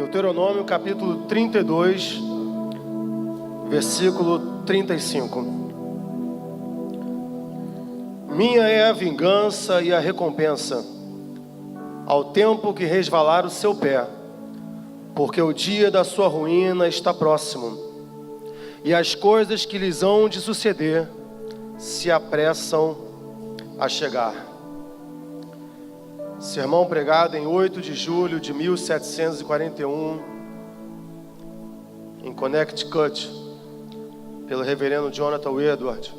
Deuteronômio capítulo 32, versículo 35. Minha é a vingança e a recompensa, ao tempo que resvalar o seu pé, porque o dia da sua ruína está próximo, e as coisas que lhes hão de suceder se apressam a chegar. Sermão pregado em 8 de julho de 1741, em Connecticut, pelo reverendo Jonathan Edwards.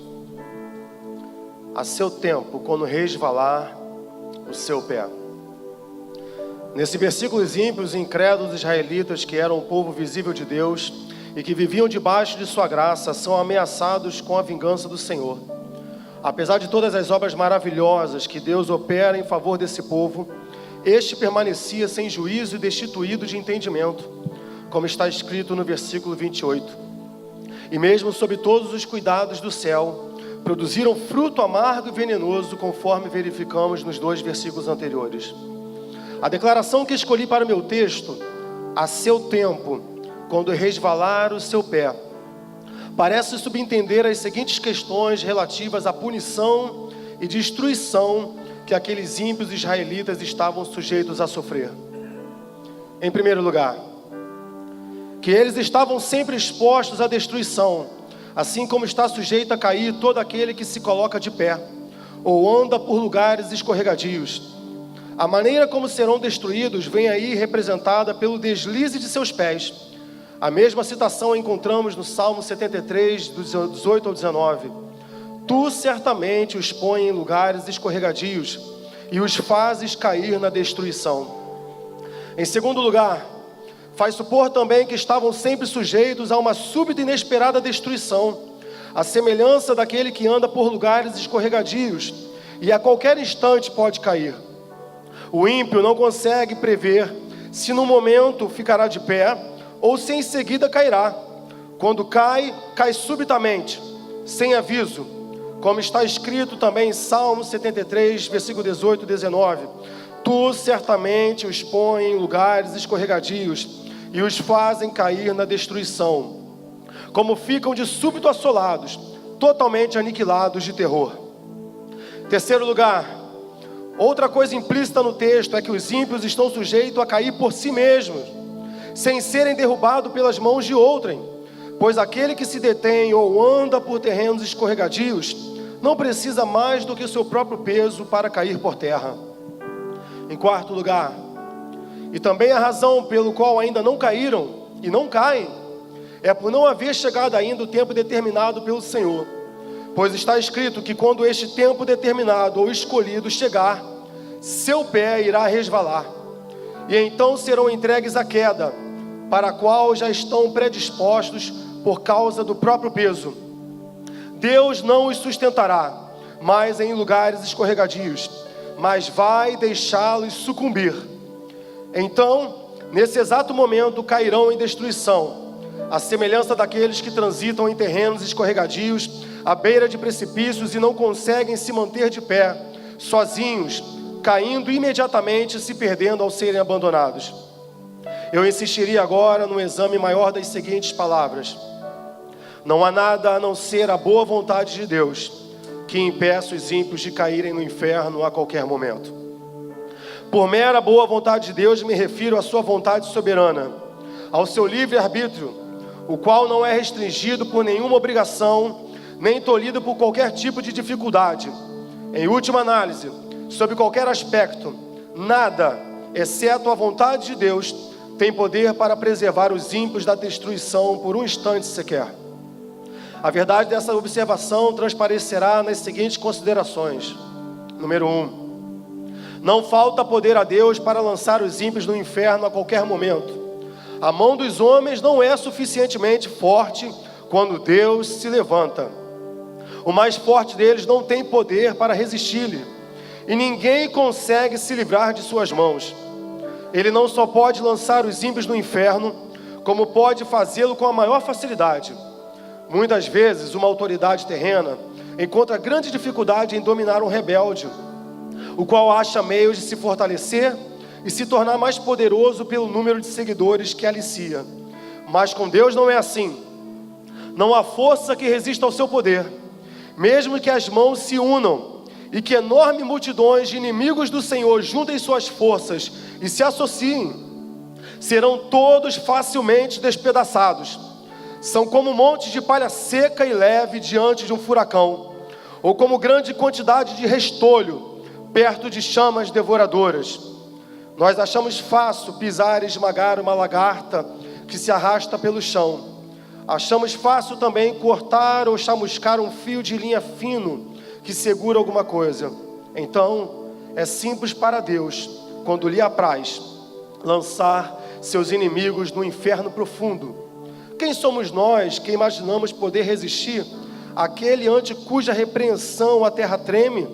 A seu tempo, quando resvalar o seu pé. Nesse versículo, os ímpios e incrédulos israelitas, que eram o povo visível de Deus e que viviam debaixo de sua graça, são ameaçados com a vingança do Senhor. Apesar de todas as obras maravilhosas que Deus opera em favor desse povo, este permanecia sem juízo e destituído de entendimento, como está escrito no versículo 28. E mesmo sob todos os cuidados do céu, produziram fruto amargo e venenoso, conforme verificamos nos 2 versículos anteriores. A declaração que escolhi para o meu texto, a seu tempo, quando resvalar o seu pé, parece subentender as seguintes questões relativas à punição e destruição que aqueles ímpios israelitas estavam sujeitos a sofrer. Em primeiro lugar, que eles estavam sempre expostos à destruição, assim como está sujeito a cair todo aquele que se coloca de pé, ou anda por lugares escorregadios. A maneira como serão destruídos vem aí representada pelo deslize de seus pés. A mesma citação encontramos no Salmo 73, dos 18 ao 19. Tu certamente os pões em lugares escorregadios e os fazes cair na destruição. Em segundo lugar, faz supor também que estavam sempre sujeitos a uma súbita e inesperada destruição, à semelhança daquele que anda por lugares escorregadios e a qualquer instante pode cair. O ímpio não consegue prever se no momento ficará de pé ou se em seguida cairá. Quando cai, cai subitamente, sem aviso, como está escrito também em Salmo 73, versículo 18 e 19. Tu certamente os pões em lugares escorregadios e os fazem cair na destruição, como ficam de súbito assolados, totalmente aniquilados de terror. Terceiro lugar, outra coisa implícita no texto é que os ímpios estão sujeitos a cair por si mesmos, sem serem derrubados pelas mãos de outrem, pois aquele que se detém ou anda por terrenos escorregadios não precisa mais do que seu próprio peso para cair por terra. Em quarto lugar, e também a razão pelo qual ainda não caíram e não caem, é por não haver chegado ainda o tempo determinado pelo Senhor, pois está escrito que quando este tempo determinado ou escolhido chegar, seu pé irá resvalar, e então serão entregues à queda, para a qual já estão predispostos por causa do próprio peso. Deus não os sustentará mais em lugares escorregadios, mas vai deixá-los sucumbir. Então, nesse exato momento, cairão em destruição, à semelhança daqueles que transitam em terrenos escorregadios, à beira de precipícios e não conseguem se manter de pé, sozinhos, caindo imediatamente e se perdendo ao serem abandonados. Eu insistiria agora no exame maior das seguintes palavras: não há nada a não ser a boa vontade de Deus que impeça os ímpios de caírem no inferno a qualquer momento. Por mera boa vontade de Deus, me refiro à sua vontade soberana, ao seu livre-arbítrio, o qual não é restringido por nenhuma obrigação, nem tolhido por qualquer tipo de dificuldade. Em última análise, sob qualquer aspecto, nada, exceto a vontade de Deus, tem poder para preservar os ímpios da destruição por um instante sequer. A verdade dessa observação transparecerá nas seguintes considerações. Número 1. Não falta poder a Deus para lançar os ímpios no inferno a qualquer momento. A mão dos homens não é suficientemente forte quando Deus se levanta. O mais forte deles não tem poder para resistir-lhe, e ninguém consegue se livrar de suas mãos. Ele não só pode lançar os ímpios no inferno, como pode fazê-lo com a maior facilidade. Muitas vezes, uma autoridade terrena encontra grande dificuldade em dominar um rebelde, o qual acha meios de se fortalecer e se tornar mais poderoso pelo número de seguidores que alicia. Mas com Deus não é assim. Não há força que resista ao seu poder. Mesmo que as mãos se unam e que enormes multidões de inimigos do Senhor juntem suas forças e se associem, serão todos facilmente despedaçados. São como montes de palha seca e leve diante de um furacão, ou como grande quantidade de restolho perto de chamas devoradoras. Nós achamos fácil pisar e esmagar uma lagarta que se arrasta pelo chão. Achamos fácil também cortar ou chamuscar um fio de linha fino que segura alguma coisa. Então, é simples para Deus, quando lhe apraz, lançar seus inimigos no inferno profundo. Quem somos nós que imaginamos poder resistir àquele ante cuja repreensão a terra treme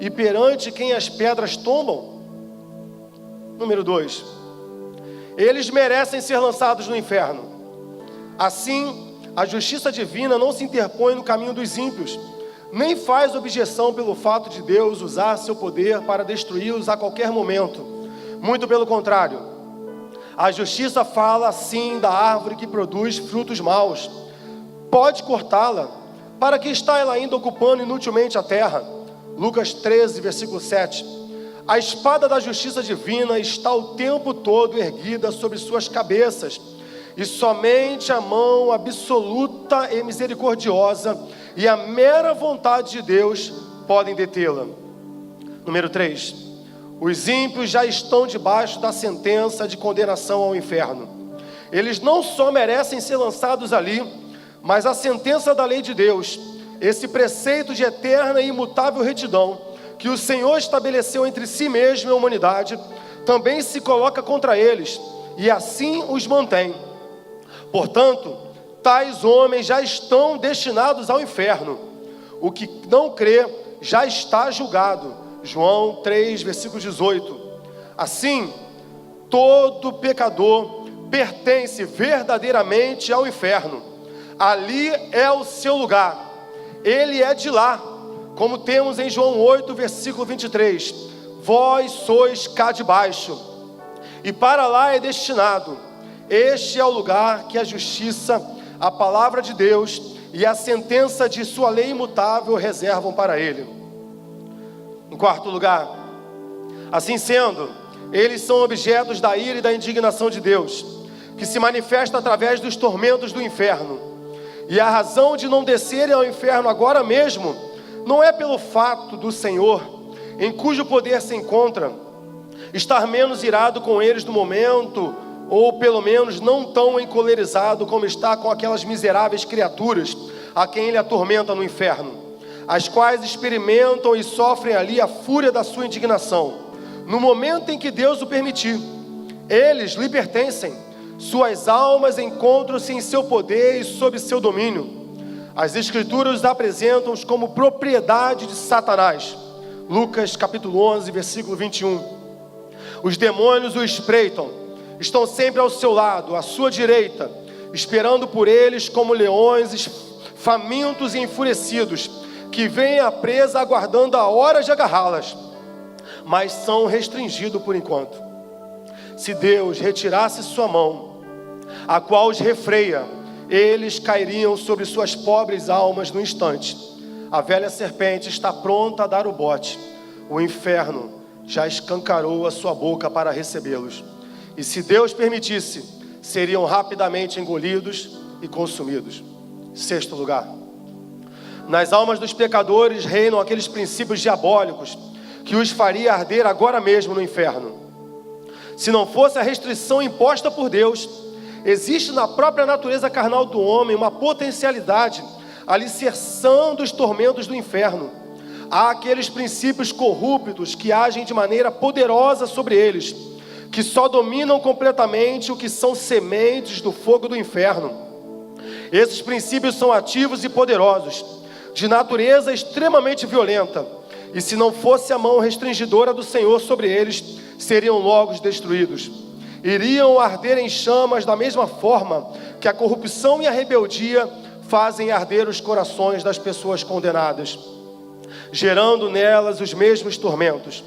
e perante quem as pedras tombam? Número 2. Eles merecem ser lançados no inferno. Assim, a justiça divina não se interpõe no caminho dos ímpios, nem faz objeção pelo fato de Deus usar seu poder para destruí-los a qualquer momento. Muito pelo contrário. A justiça fala assim da árvore que produz frutos maus. Pode cortá-la. Para que está ela ainda ocupando inutilmente a terra? Lucas 13, versículo 7. A espada da justiça divina está o tempo todo erguida sobre suas cabeças, e somente a mão absoluta e misericordiosa e a mera vontade de Deus podem detê-la. Número 3. Os ímpios já estão debaixo da sentença de condenação ao inferno. Eles não só merecem ser lançados ali, mas a sentença da lei de Deus, esse preceito de eterna e imutável retidão, que o Senhor estabeleceu entre si mesmo e a humanidade, também se coloca contra eles, e assim os mantém. Portanto, tais homens já estão destinados ao inferno. O que não crê já está julgado. João 3, versículo 18. Assim, todo pecador pertence verdadeiramente ao inferno. Ali é o seu lugar. Ele é de lá. Como temos em João 8, versículo 23. Vós sois cá de baixo, e para lá é destinado. Este é o lugar que a justiça, a palavra de Deus e a sentença de sua lei imutável reservam para ele. Em quarto lugar, assim sendo, eles são objetos da ira e da indignação de Deus, que se manifesta através dos tormentos do inferno. E a razão de não descerem ao inferno agora mesmo, não é pelo fato do Senhor, em cujo poder se encontra, estar menos irado com eles no momento, ou pelo menos não tão encolerizado como está com aquelas miseráveis criaturas a quem ele atormenta no inferno, as quais experimentam e sofrem ali a fúria da sua indignação, no momento em que Deus o permitir. Eles lhe pertencem, suas almas encontram-se em seu poder e sob seu domínio. As Escrituras os apresentam como propriedade de Satanás. Lucas capítulo 11, versículo 21. Os demônios o espreitam, estão sempre ao seu lado, à sua direita, esperando por eles como leões famintos e enfurecidos, que vêm à presa aguardando a hora de agarrá-las, mas são restringidos por enquanto. Se Deus retirasse sua mão, a qual os refreia, eles cairiam sobre suas pobres almas no instante. A velha serpente está pronta a dar o bote. O inferno já escancarou a sua boca para recebê-los. E se Deus permitisse, seriam rapidamente engolidos e consumidos. Sexto lugar. Nas almas dos pecadores reinam aqueles princípios diabólicos que os faria arder agora mesmo no inferno. Se não fosse a restrição imposta por Deus, existe na própria natureza carnal do homem uma potencialidade alicerçando os tormentos do inferno. Há aqueles princípios corruptos que agem de maneira poderosa sobre eles, que só dominam completamente o que são sementes do fogo do inferno. Esses princípios são ativos e poderosos, de natureza extremamente violenta, e se não fosse a mão restringidora do Senhor sobre eles, seriam logo destruídos. Iriam arder em chamas da mesma forma que a corrupção e a rebeldia fazem arder os corações das pessoas condenadas, gerando nelas os mesmos tormentos.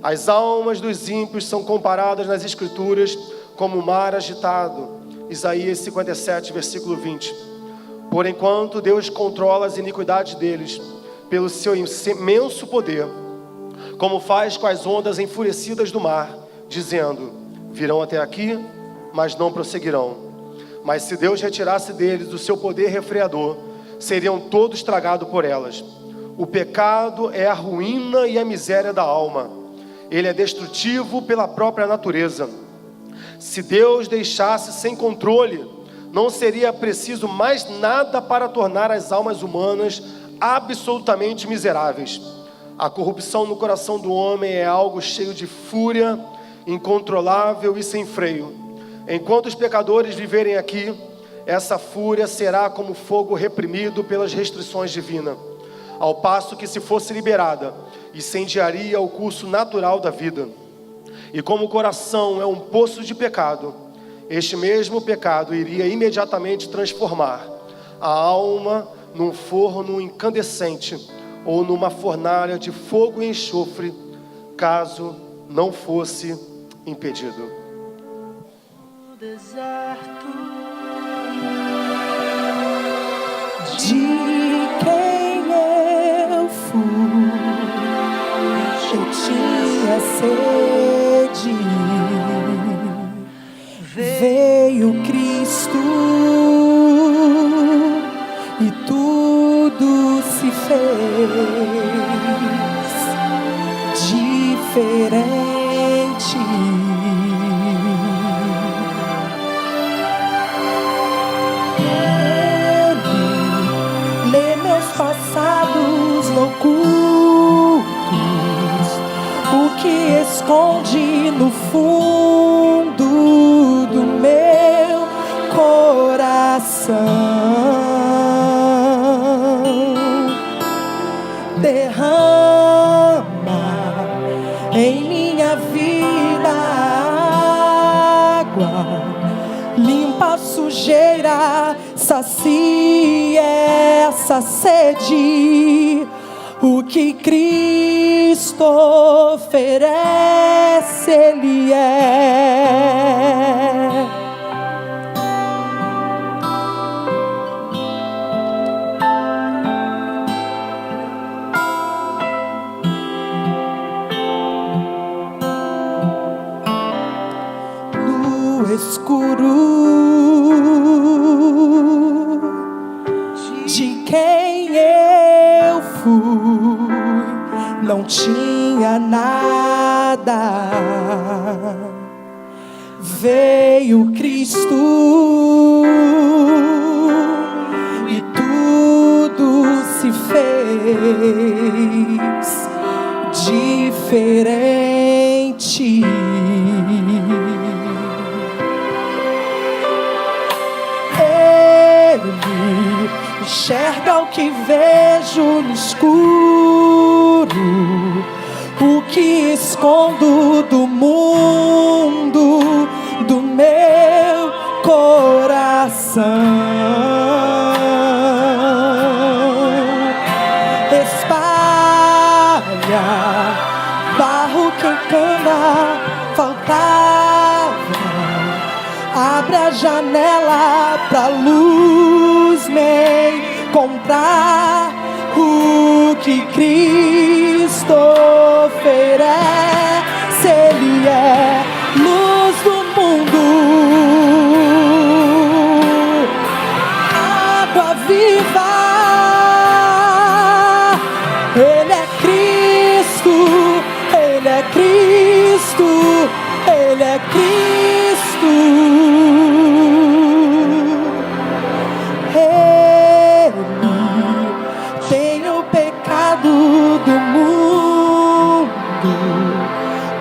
As almas dos ímpios são comparadas nas Escrituras como o mar agitado. Isaías 57, versículo 20. Por enquanto Deus controla as iniquidades deles pelo seu imenso poder, como faz com as ondas enfurecidas do mar, dizendo: virão até aqui, mas não prosseguirão. Mas se Deus retirasse deles o seu poder refreador, seriam todos tragados por elas. O pecado é a ruína e a miséria da alma. Ele é destrutivo pela própria natureza. Se Deus deixasse sem controle, não seria preciso mais nada para tornar as almas humanas absolutamente miseráveis. A corrupção no coração do homem é algo cheio de fúria, incontrolável e sem freio. Enquanto os pecadores viverem aqui, essa fúria será como fogo reprimido pelas restrições divinas, ao passo que, se fosse liberada, incendiaria o curso natural da vida. E como o coração é um poço de pecado, este mesmo pecado iria imediatamente transformar a alma num forno incandescente ou numa fornalha de fogo e enxofre, caso não fosse impedido. No deserto de quem eu fui, eu tinha sede, veio Cristo e tudo se fez diferente. Ele lê meus passados ocultos, o que esconde no fundo do meu coração. Derrama em minha vida água, limpa a sujeira, sacia essa sede. O que Cristo oferece, Ele é. Escuro de quem eu fui, não tinha nada. Veio Cristo e tudo se fez diferente. Enxerga o que vejo no escuro, o que escondo do mundo, do meu coração. Espalha barro que cana faltava, abre a janela pra luz me encontrar. O que Cristo oferece, Ele é luz do mundo, água viva. Ele é Cristo, Ele é Cristo, Ele é Cristo. Do mundo,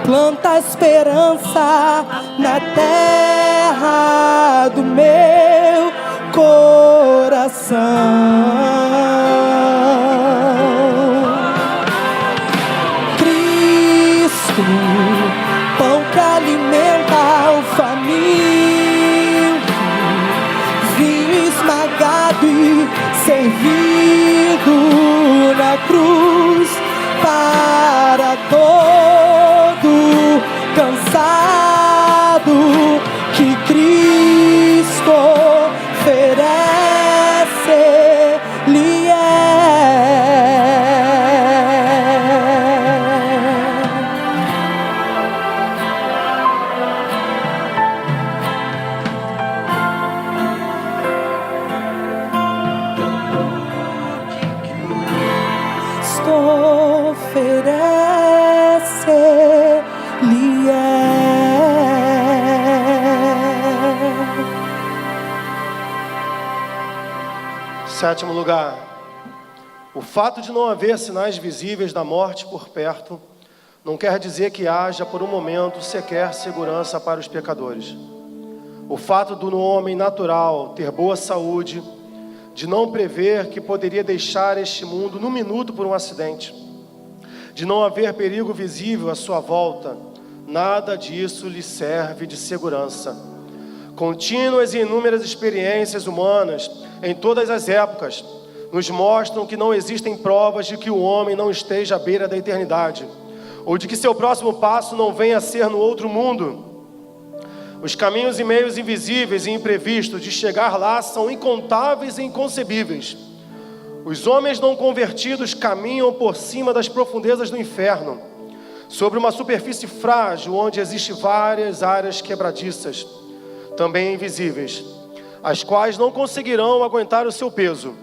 planta esperança na terra do meu coração. Cristo, pão que alimenta o faminto, vinho esmagado e servido na cruz para todos tudo que Cristo oferece-lhe Sétimo lugar, o fato de não haver sinais visíveis da morte por perto não quer dizer que haja por um momento sequer segurança para os pecadores. O fato do homem natural ter boa saúde, de não prever que poderia deixar este mundo num minuto por um acidente, de não haver perigo visível à sua volta, nada disso lhe serve de segurança. Contínuas e inúmeras experiências humanas, em todas as épocas, nos mostram que não existem provas de que o homem não esteja à beira da eternidade, ou de que seu próximo passo não venha a ser no outro mundo. Os caminhos e meios invisíveis e imprevistos de chegar lá são incontáveis e inconcebíveis. Os homens não convertidos caminham por cima das profundezas do inferno, sobre uma superfície frágil onde existem várias áreas quebradiças, também invisíveis, as quais não conseguirão aguentar o seu peso.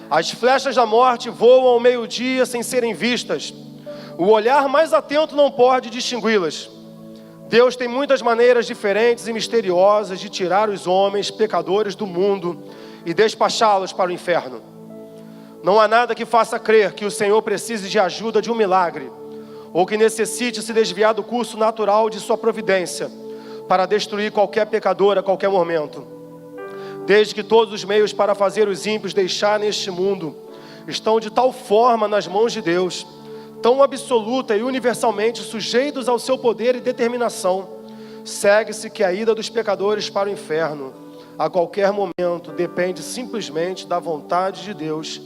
As flechas da morte voam ao meio-dia sem serem vistas. O olhar mais atento não pode distingui-las. Deus tem muitas maneiras diferentes e misteriosas de tirar os homens pecadores do mundo e despachá-los para o inferno. Não há nada que faça crer que o Senhor precise de ajuda de um milagre, ou que necessite se desviar do curso natural de sua providência, para destruir qualquer pecador a qualquer momento. Desde que todos os meios para fazer os ímpios deixar neste mundo estão de tal forma nas mãos de Deus, tão absoluta e universalmente sujeitos ao seu poder e determinação, segue-se que a ida dos pecadores para o inferno, a qualquer momento, depende simplesmente da vontade de Deus,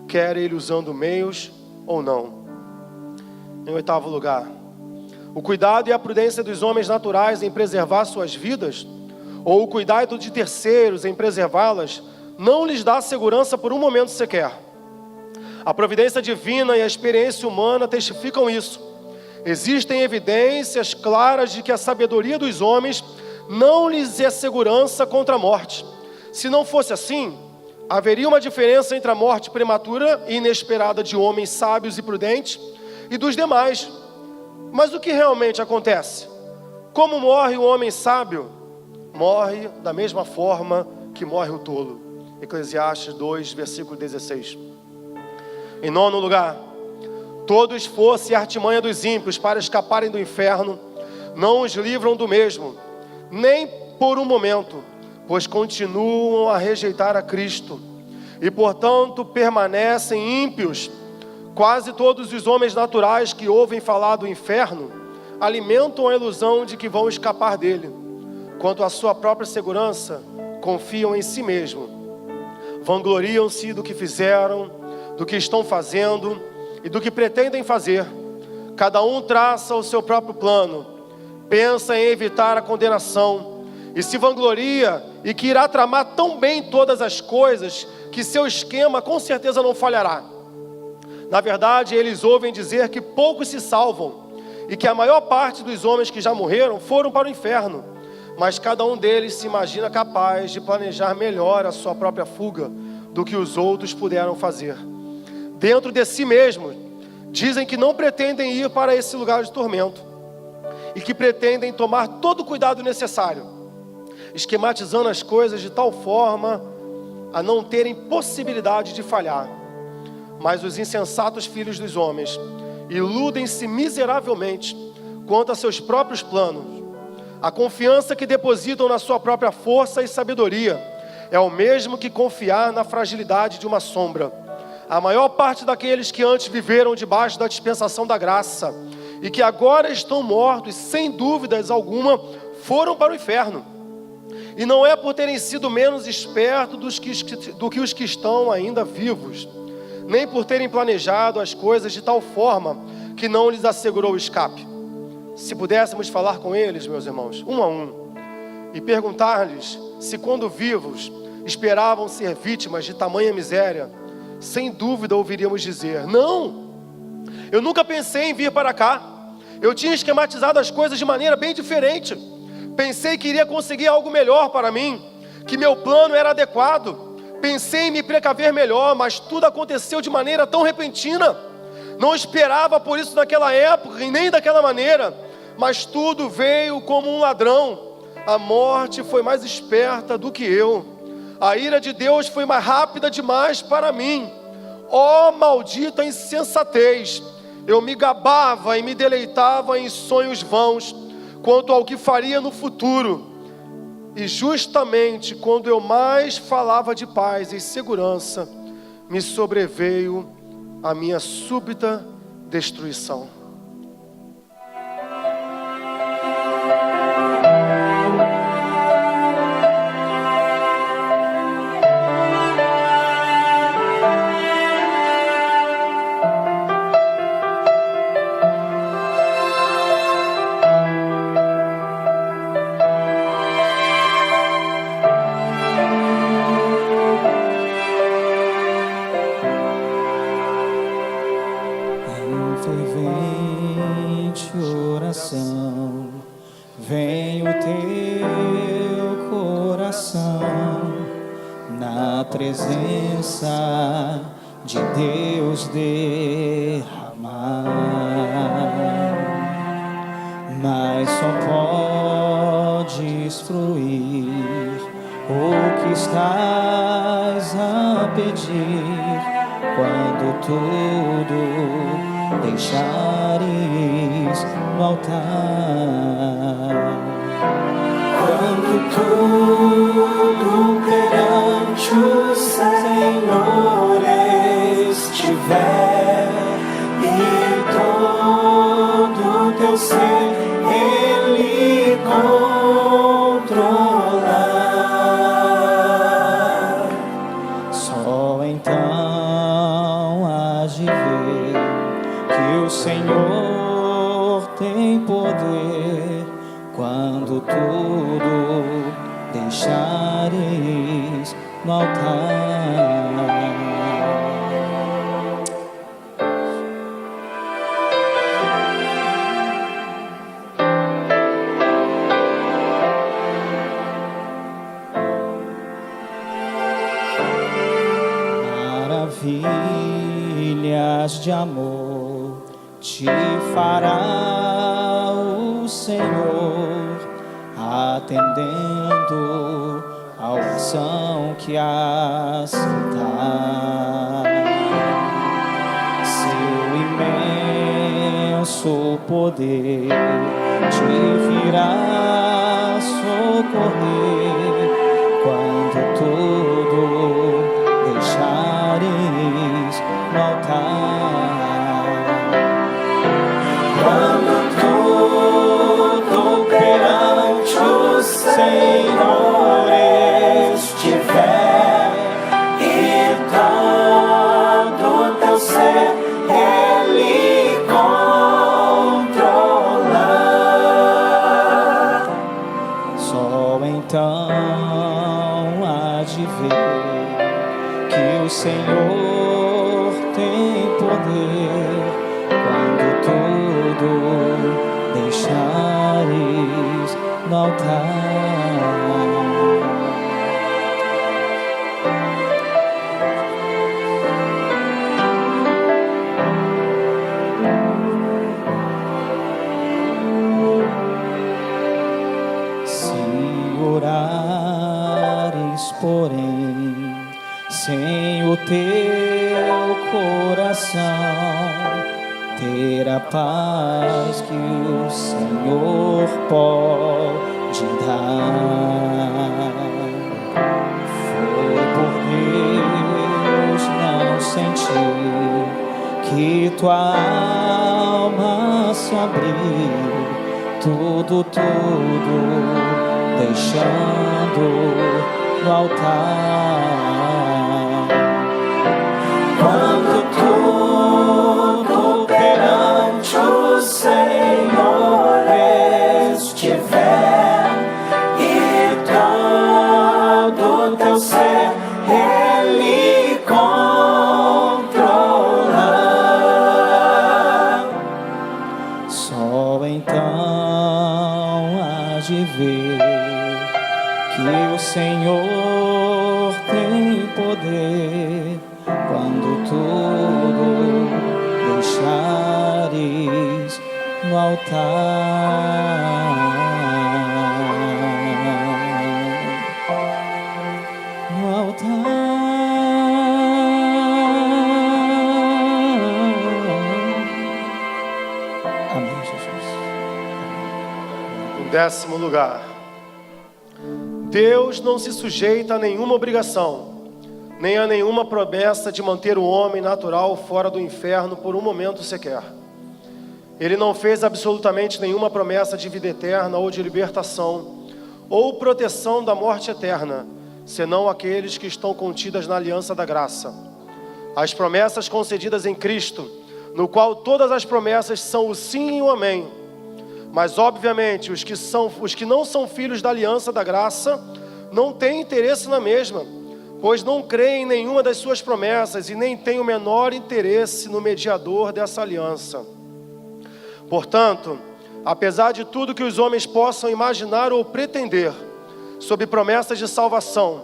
quer ele usando meios ou não. Em oitavo lugar, o cuidado e a prudência dos homens naturais em preservar suas vidas, ou o cuidado de terceiros em preservá-las, não lhes dá segurança por um momento sequer. A providência divina e a experiência humana testificam isso. Existem evidências claras de que a sabedoria dos homens não lhes é segurança contra a morte. Se não fosse assim, haveria uma diferença entre a morte prematura e inesperada de homens sábios e prudentes e dos demais. Mas o que realmente acontece? Como morre o homem sábio? Morre da mesma forma que morre o tolo. Eclesiastes 2, versículo 16. Em nono lugar, todo esforço e artimanha dos ímpios para escaparem do inferno não os livram do mesmo, nem por um momento, pois continuam a rejeitar a Cristo e, portanto, permanecem ímpios. Quase todos os homens naturais que ouvem falar do inferno alimentam a ilusão de que vão escapar dele. Quanto à sua própria segurança, confiam em si mesmo. Vangloriam-se do que fizeram, do que estão fazendo e do que pretendem fazer. Cada um traça o seu próprio plano, pensa em evitar a condenação e se vangloria e que irá tramar tão bem todas as coisas que seu esquema com certeza não falhará. Na verdade, eles ouvem dizer que poucos se salvam e que a maior parte dos homens que já morreram foram para o inferno, mas cada um deles se imagina capaz de planejar melhor a sua própria fuga do que os outros puderam fazer. Dentro de si mesmos, dizem que não pretendem ir para esse lugar de tormento e que pretendem tomar todo o cuidado necessário, esquematizando as coisas de tal forma a não terem possibilidade de falhar. Mas os insensatos filhos dos homens iludem-se miseravelmente quanto a seus próprios planos. A confiança que depositam na sua própria força e sabedoria é o mesmo que confiar na fragilidade de uma sombra. A maior parte daqueles que antes viveram debaixo da dispensação da graça e que agora estão mortos, sem dúvidas alguma, foram para o inferno. E não é por terem sido menos espertos do que os que estão ainda vivos, nem por terem planejado as coisas de tal forma que não lhes assegurou o escape. se pudéssemos falar com eles, meus irmãos, um a um, e perguntar-lhes se quando vivos esperavam ser vítimas de tamanha miséria, sem dúvida ouviríamos dizer: não, eu nunca pensei em vir para cá. Eu tinha esquematizado as coisas de maneira bem diferente. Pensei que iria conseguir algo melhor para mim, que meu plano era adequado. Pensei em me precaver melhor, mas tudo aconteceu de maneira tão repentina. Não esperava por isso naquela época e nem daquela maneira, mas tudo veio como um ladrão. A morte foi mais esperta do que eu. A ira de Deus foi mais rápida demais para mim. Ó maldita insensatez! Eu me gabava e me deleitava em sonhos vãos quanto ao que faria no futuro. E justamente quando eu mais falava de paz e segurança, me sobreveio a minha súbita destruição. Vem o teu coração na presença de Deus derramar, mas só podes fruir o que estás a pedir quando tudo deixares no altar. Quando tudo perante o Senhor estiver e todo teu ser Ele controlar, só então hás de ver que o Senhor tem poder quando tudo deixares no altar. Maravilhas de amor te fará o Senhor, atendendo à oração que aceitar. Seu imenso poder te virá socorrer quando tudo deixares no altar. Quando tudo perante o Senhor estiver e todo teu ser Ele controlar, só então há de ver que o Senhor tem poder quando tudo deixares no altar. Se orares, porém, sem o teu coração, ter a paz que o Senhor pode dar. Foi por Deus não sentir que tua alma se abriu, tudo deixando no altar. Quando tudo perante o Senhor que o Senhor tem poder quando tudo deixares no altar. No altar. Amém, Jesus. Em 10º lugar, Deus não se sujeita a nenhuma obrigação, nem a nenhuma promessa de manter o homem natural fora do inferno por um momento sequer. Ele não fez absolutamente nenhuma promessa de vida eterna ou de libertação, ou proteção da morte eterna, senão aqueles que estão contidas na aliança da graça. As promessas concedidas em Cristo, no qual todas as promessas são o sim e o amém. Mas obviamente os que não são filhos da aliança da graça não têm interesse na mesma, pois não creem em nenhuma das suas promessas e nem têm o menor interesse no mediador dessa aliança. Portanto, apesar de tudo que os homens possam imaginar ou pretender sobre promessas de salvação,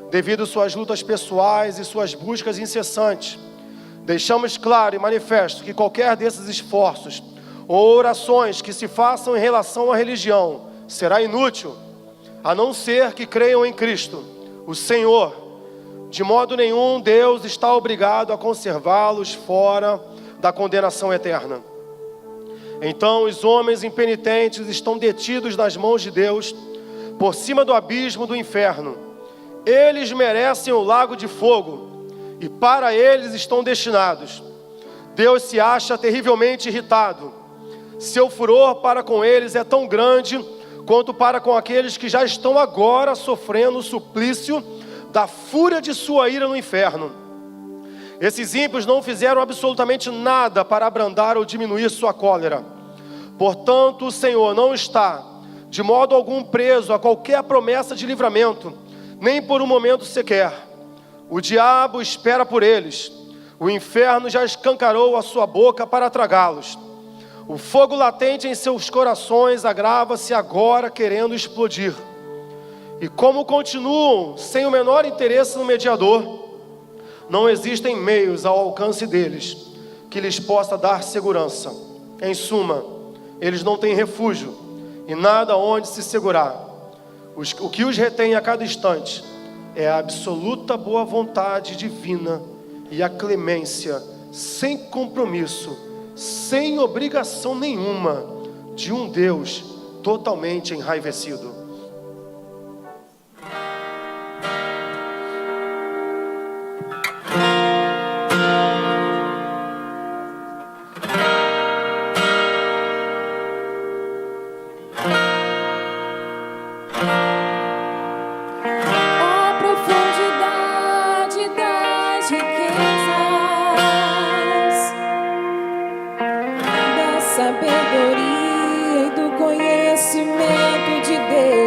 devido às suas lutas pessoais e suas buscas incessantes, deixamos claro e manifesto que qualquer desses esforços ou orações que se façam em relação à religião será inútil, a não ser que creiam em Cristo, o Senhor. De modo nenhum Deus está obrigado a conservá-los fora da condenação eterna. Então os homens impenitentes estão detidos nas mãos de Deus, por cima do abismo do inferno. Eles merecem o lago de fogo, e para eles estão destinados. Deus se acha terrivelmente irritado. Seu furor para com eles é tão grande quanto para com aqueles que já estão agora sofrendo o suplício da fúria de sua ira no inferno. Esses ímpios não fizeram absolutamente nada para abrandar ou diminuir sua cólera. Portanto, o Senhor não está, de modo algum, preso a qualquer promessa de livramento, nem por um momento sequer. O diabo espera por eles. O inferno já escancarou a sua boca para tragá-los. O fogo latente em seus corações agrava-se agora, querendo explodir. E como continuam sem o menor interesse no mediador, não existem meios ao alcance deles que lhes possa dar segurança. Em suma, eles não têm refúgio e nada onde se segurar. O que os retém a cada instante é a absoluta boa vontade divina e a clemência, sem compromisso, sem obrigação nenhuma, de um Deus totalmente enraivecido. Sabedoria e do conhecimento de Deus.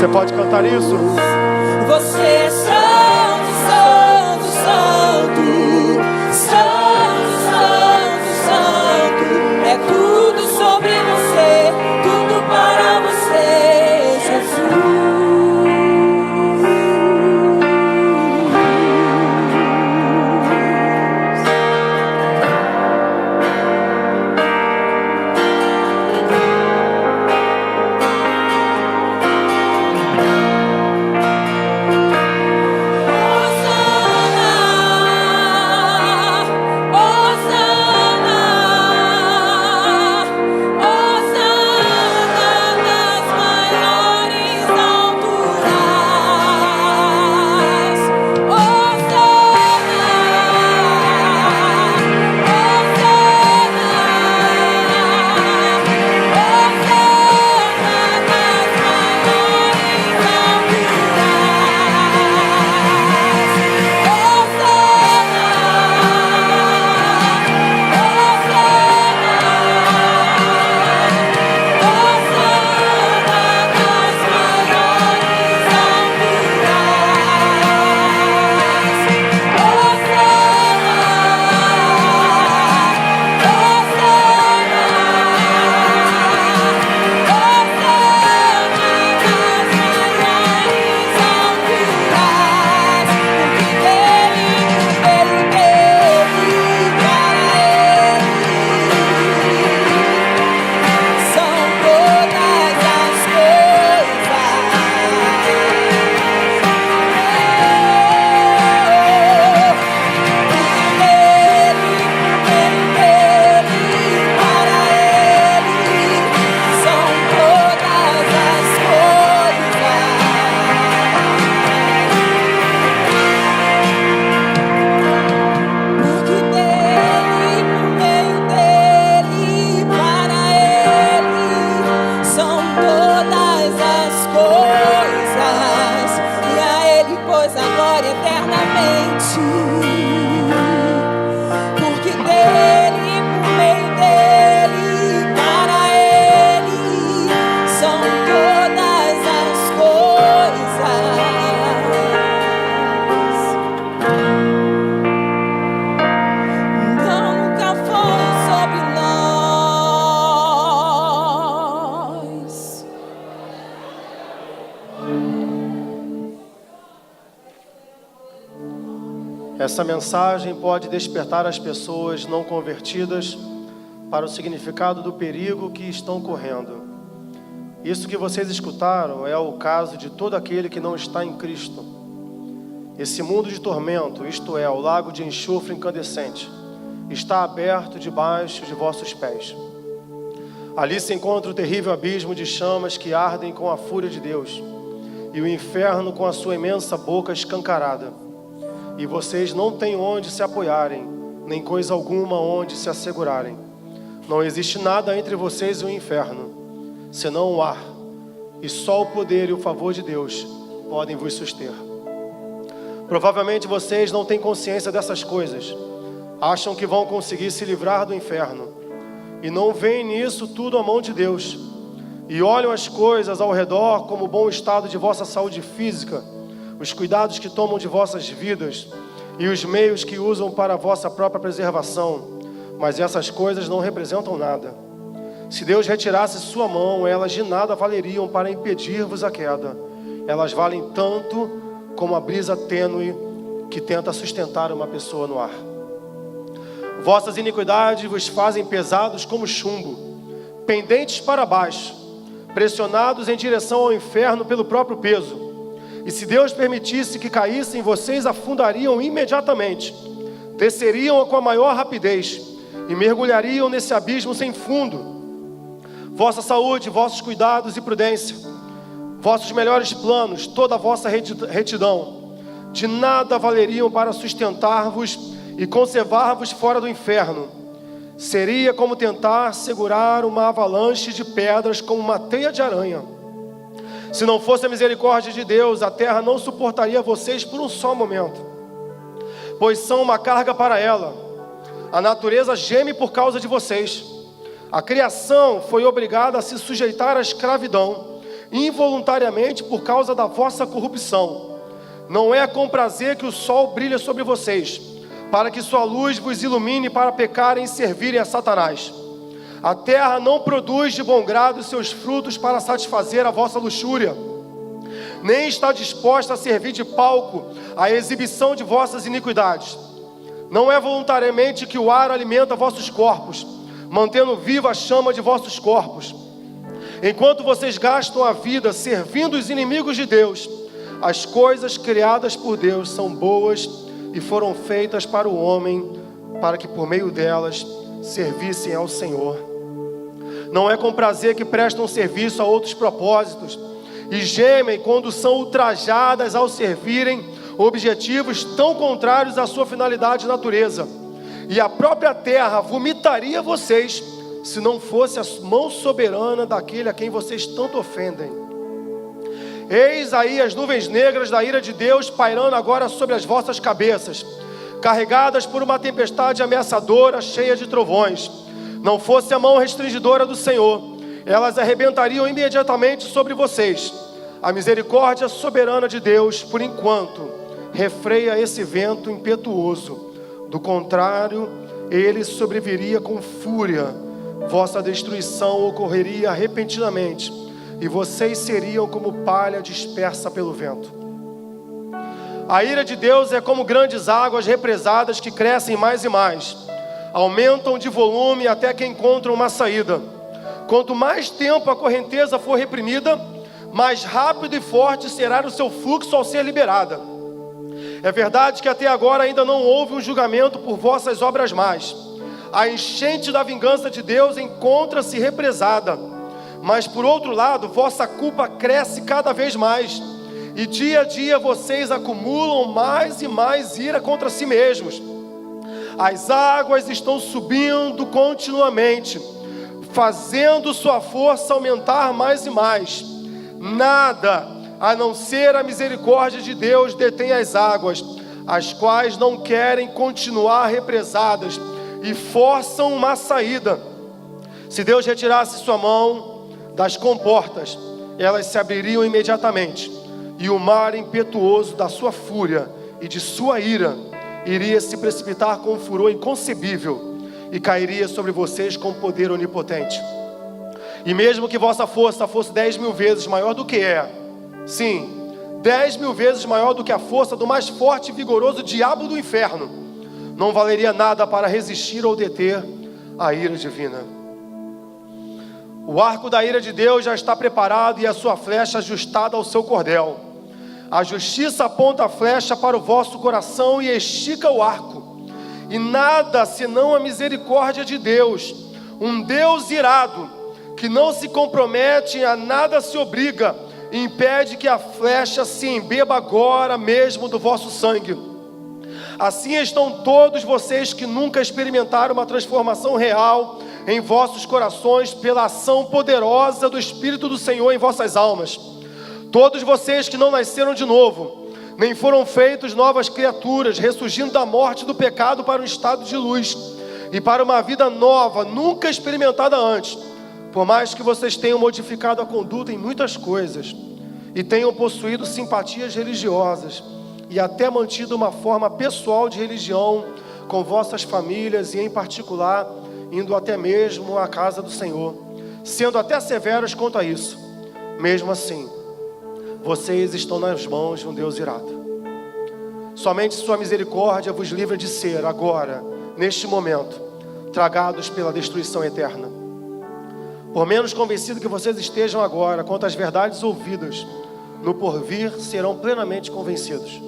Você pode cantar isso? Você é santo, santo, santo, santo, santo, santo. É tudo sobre você, tudo para você, Jesus. Essa mensagem pode despertar as pessoas não convertidas para o significado do perigo que estão correndo. Isso que vocês escutaram é o caso de todo aquele que não está em Cristo. Esse mundo de tormento, isto é, o lago de enxofre incandescente, está aberto debaixo de vossos pés. Ali se encontra o terrível abismo de chamas que ardem com a fúria de Deus, e o inferno com a sua imensa boca escancarada. E vocês não têm onde se apoiarem, nem coisa alguma onde se assegurarem. Não existe nada entre vocês e o inferno, senão o ar, e só o poder e o favor de Deus podem vos suster. Provavelmente vocês não têm consciência dessas coisas, acham que vão conseguir se livrar do inferno, e não veem nisso tudo a mão de Deus, e olham as coisas ao redor como o bom estado de vossa saúde física, os cuidados que tomam de vossas vidas e os meios que usam para a vossa própria preservação, mas essas coisas não representam nada. Se Deus retirasse sua mão, elas de nada valeriam para impedir-vos a queda. Elas valem tanto como a brisa tênue que tenta sustentar uma pessoa no ar. Vossas iniquidades vos fazem pesados como chumbo, pendentes para baixo, pressionados em direção ao inferno pelo próprio peso. E se Deus permitisse que caíssem, vocês afundariam imediatamente, desceriam com a maior rapidez e mergulhariam nesse abismo sem fundo. Vossa saúde, vossos cuidados e prudência, vossos melhores planos, toda a vossa retidão, de nada valeriam para sustentar-vos e conservar-vos fora do inferno. Seria como tentar segurar uma avalanche de pedras com uma teia de aranha. Se não fosse a misericórdia de Deus, a terra não suportaria vocês por um só momento, pois são uma carga para ela. A natureza geme por causa de vocês. A criação foi obrigada a se sujeitar à escravidão, involuntariamente por causa da vossa corrupção. Não é com prazer que o sol brilha sobre vocês, para que sua luz vos ilumine para pecarem e servirem a Satanás. A terra não produz de bom grado seus frutos para satisfazer a vossa luxúria, nem está disposta a servir de palco à exibição de vossas iniquidades. Não é voluntariamente que o ar alimenta vossos corpos, mantendo viva a chama de vossos corpos. Enquanto vocês gastam a vida servindo os inimigos de Deus, as coisas criadas por Deus são boas e foram feitas para o homem, para que por meio delas servissem ao Senhor. Não é com prazer que prestam serviço a outros propósitos e gemem quando são ultrajadas ao servirem objetivos tão contrários à sua finalidade e natureza. E a própria terra vomitaria vocês, se não fosse a mão soberana daquele a quem vocês tanto ofendem. Eis aí as nuvens negras da ira de Deus pairando agora sobre as vossas cabeças, carregadas por uma tempestade ameaçadora, cheia de trovões. Não fosse a mão restringidora do Senhor, elas arrebentariam imediatamente sobre vocês. A misericórdia soberana de Deus, por enquanto, refreia esse vento impetuoso. Do contrário, ele sobreviria com fúria. Vossa destruição ocorreria repentinamente, e vocês seriam como palha dispersa pelo vento. A ira de Deus é como grandes águas represadas que crescem mais e mais, aumentam de volume até que encontram uma saída. Quanto mais tempo a correnteza for reprimida, mais rápido e forte será o seu fluxo ao ser liberada. É verdade que até agora ainda não houve um julgamento por vossas obras más. A enchente da vingança de Deus encontra-se represada. Mas por outro lado, vossa culpa cresce cada vez mais. E dia a dia vocês acumulam mais e mais ira contra si mesmos. As águas estão subindo continuamente, fazendo sua força aumentar mais e mais. Nada, a não ser a misericórdia de Deus, detém as águas, as quais não querem continuar represadas e forçam uma saída. Se Deus retirasse sua mão das comportas, elas se abririam imediatamente, e o mar impetuoso da sua fúria e de sua ira iria se precipitar com um furor inconcebível e cairia sobre vocês com poder onipotente. E mesmo que vossa força fosse 10.000 vezes maior do que é, sim, 10.000 vezes maior do que a força do mais forte e vigoroso diabo do inferno, não valeria nada para resistir ou deter a ira divina. O arco da ira de Deus já está preparado e a sua flecha ajustada ao seu cordel. A justiça aponta a flecha para o vosso coração e estica o arco. E nada senão a misericórdia de Deus, um Deus irado, que não se compromete, a nada se obriga, e impede que a flecha se embeba agora mesmo do vosso sangue. Assim estão todos vocês que nunca experimentaram uma transformação real em vossos corações pela ação poderosa do Espírito do Senhor em vossas almas. Todos vocês que não nasceram de novo, nem foram feitos novas criaturas, ressurgindo da morte do pecado para um estado de luz e para uma vida nova, nunca experimentada antes. Por mais que vocês tenham modificado a conduta em muitas coisas e tenham possuído simpatias religiosas e até mantido uma forma pessoal de religião com vossas famílias e em particular indo até mesmo à casa do Senhor, sendo até severos quanto a isso, mesmo assim, vocês estão nas mãos de um Deus irado. Somente sua misericórdia vos livra de ser agora, neste momento, tragados pela destruição eterna. Por menos convencido que vocês estejam agora quanto às verdades ouvidas, no porvir serão plenamente convencidos.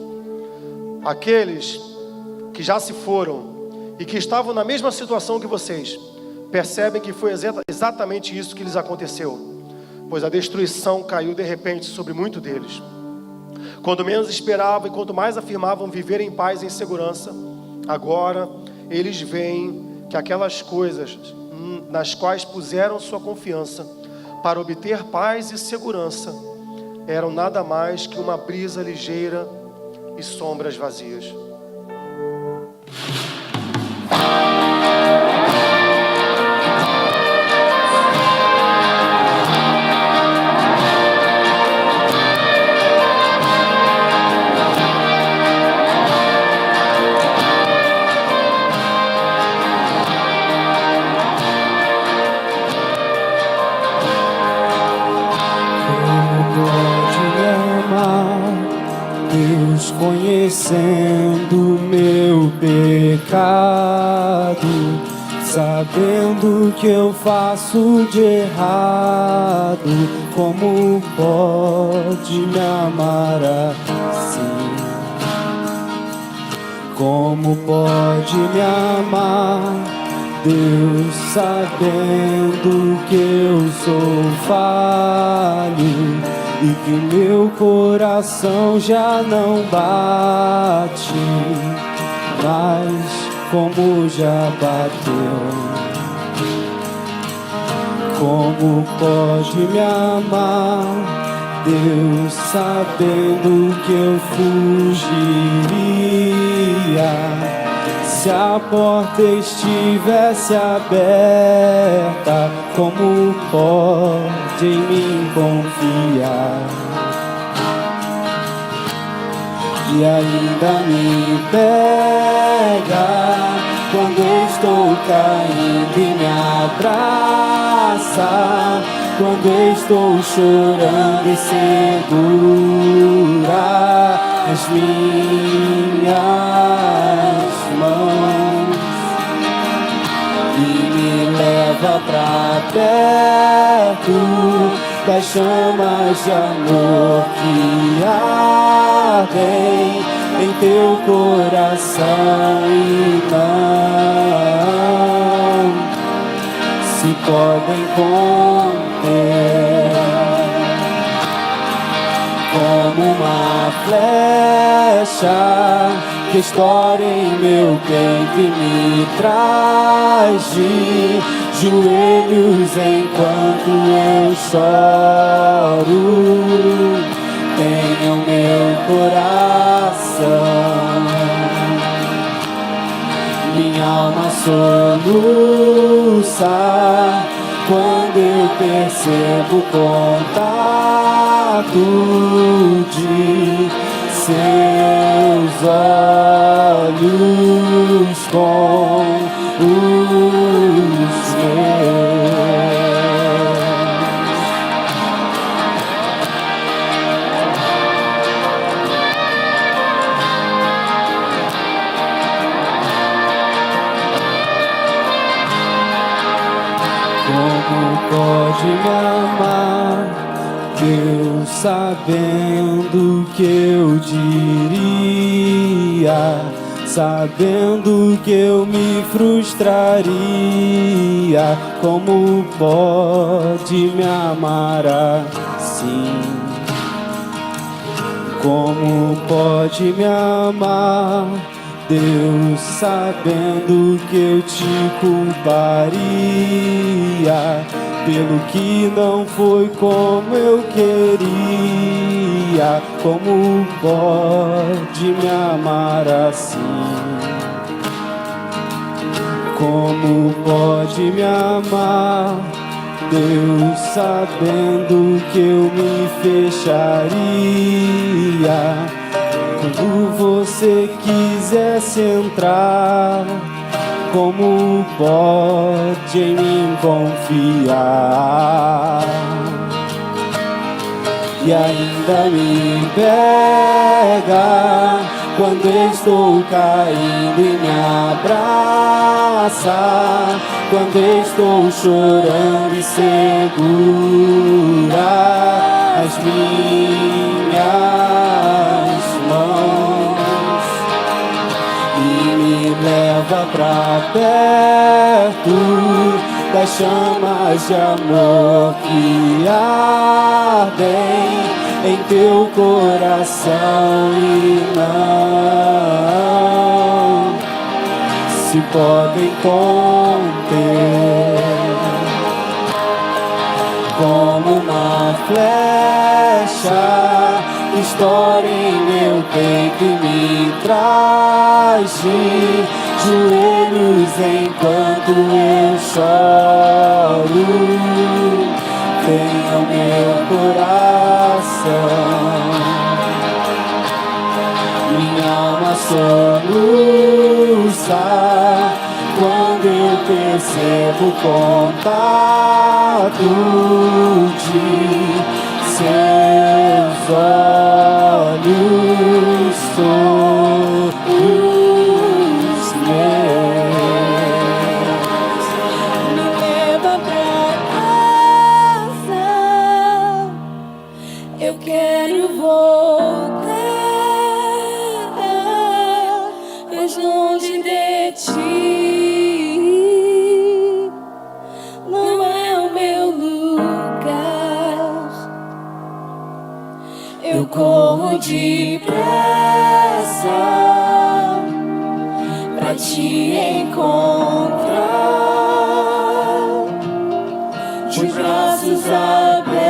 Aqueles que já se foram e que estavam na mesma situação que vocês, percebem que foi exatamente isso que lhes aconteceu, pois a destruição caiu de repente sobre muitos deles. Quando menos esperavam e quanto mais afirmavam viver em paz e em segurança, agora eles veem que aquelas coisas nas quais puseram sua confiança para obter paz e segurança eram nada mais que uma brisa ligeira e sombras vazias. Deus, conhecendo meu pecado, sabendo que eu faço de errado, como pode me amar assim? Como pode me amar, Deus, sabendo que eu sou falho e que meu coração já não bate, mas como já bateu. Como pode me amar, Deus, sabendo que eu fugiria se a porta estivesse aberta? Como pode em mim confiar? E ainda me pega quando estou caindo e me abraça, quando estou chorando e segura as minhas mãos e me leva pra perto das chamas de amor que ardem em teu coração e não se podem conter. Como uma flecha que estoura em meu peito e me traz de joelhos enquanto eu choro. Tenha o meu coração, minha alma soluça quando eu percebo o contato de seus olhos com os meus. Como pode me amar, Deus, sabendo que eu diria, sabendo que eu me frustraria? Como pode me amar assim? Como pode me amar, Deus, sabendo que eu te culparia pelo que não foi como eu queria? Como pode me amar assim? Como pode me amar, Deus, sabendo que eu me fecharia quando você quisesse entrar? Como pode em mim confiar? E ainda me pega quando estou caindo e me abraça, quando estou chorando e segura as minhas mãos e me leva pra perto das chamas de amor que ardem em teu coração e não se podem conter. Como uma flecha que estoura em meu peito e me traz de joelhos enquanto eu choro. Venha o meu coração, minha alma soluça quando eu percebo o contato de seus olhos corro depressa pra te encontrar, de braços abertos,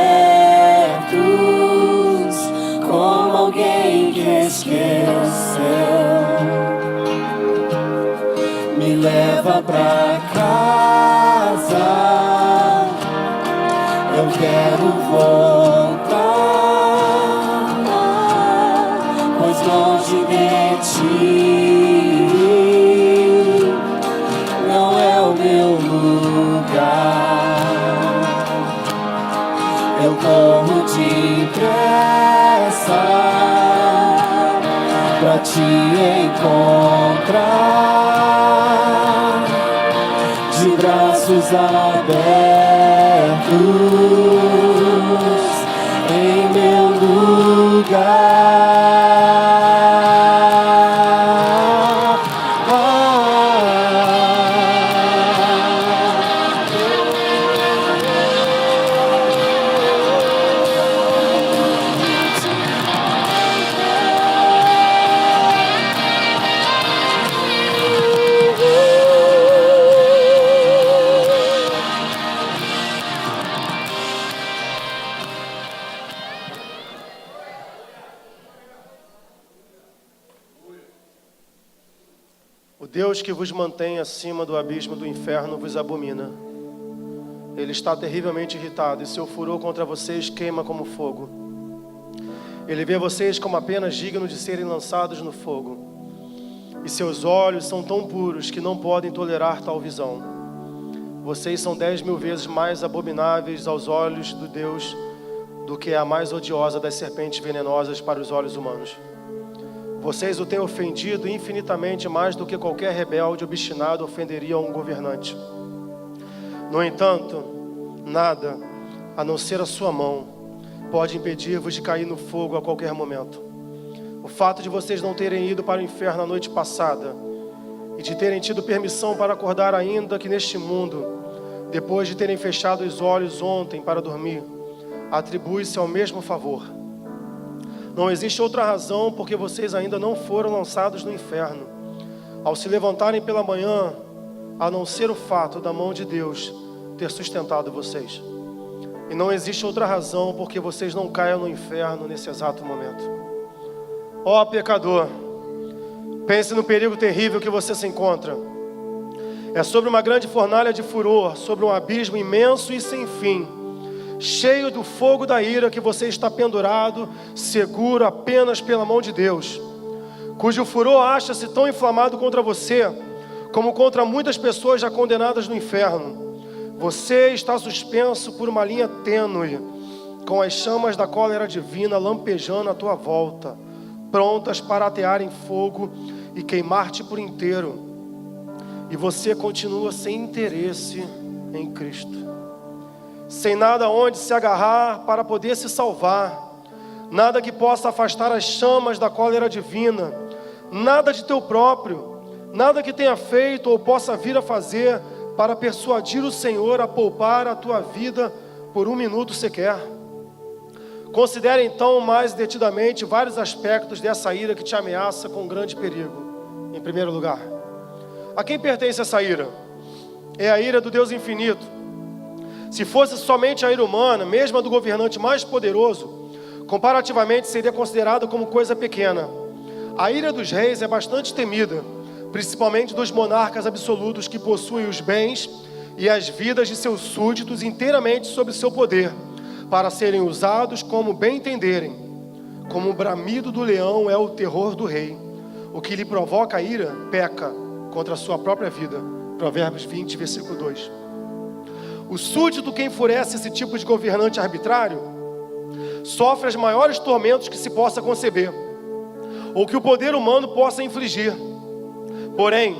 como alguém que esqueceu. Me leva pra casa, eu quero voltar, pois longe de ti não é o meu lugar. Eu corro depressa pra te encontrar, de braços abertos em meu lugar. O Deus que vos mantém acima do abismo do inferno vos abomina. Ele está terrivelmente irritado e seu furor contra vocês queima como fogo. Ele vê vocês como apenas dignos de serem lançados no fogo. E seus olhos são tão puros que não podem tolerar tal visão. Vocês são 10.000 vezes mais abomináveis aos olhos do Deus do que a mais odiosa das serpentes venenosas para os olhos humanos. Vocês o têm ofendido infinitamente mais do que qualquer rebelde obstinado ofenderia a um governante. No entanto, nada, a não ser a sua mão, pode impedir-vos de cair no fogo a qualquer momento. O fato de vocês não terem ido para o inferno a noite passada e de terem tido permissão para acordar ainda que neste mundo, depois de terem fechado os olhos ontem para dormir, atribui-se ao mesmo favor. Não existe outra razão porque vocês ainda não foram lançados no inferno, ao se levantarem pela manhã, a não ser o fato da mão de Deus ter sustentado vocês. E não existe outra razão porque vocês não caiam no inferno nesse exato momento. Ó pecador, pense no perigo terrível que você se encontra. É sobre uma grande fornalha de furor, sobre um abismo imenso e sem fim, cheio do fogo da ira que você está pendurado, seguro apenas pela mão de Deus, cujo furor acha-se tão inflamado contra você, como contra muitas pessoas já condenadas no inferno. Você está suspenso por uma linha tênue, com as chamas da cólera divina lampejando à tua volta, prontas para atear em fogo e queimar-te por inteiro. E você continua sem interesse em Cristo, sem nada onde se agarrar para poder se salvar, nada que possa afastar as chamas da cólera divina, nada de teu próprio, nada que tenha feito ou possa vir a fazer para persuadir o Senhor a poupar a tua vida por um minuto sequer. Considere então mais detidamente vários aspectos dessa ira que te ameaça com grande perigo. Em primeiro lugar, a quem pertence essa ira? É a ira do Deus infinito. Se fosse somente a ira humana, mesmo a do governante mais poderoso, comparativamente seria considerada como coisa pequena. A ira dos reis é bastante temida, principalmente dos monarcas absolutos que possuem os bens e as vidas de seus súditos inteiramente sob seu poder, para serem usados como bem entenderem. Como o bramido do leão é o terror do rei. O que lhe provoca a ira, peca contra a sua própria vida. Provérbios 20, versículo 2. O súdito que enfurece esse tipo de governante arbitrário sofre os maiores tormentos que se possa conceber, ou que o poder humano possa infligir. Porém,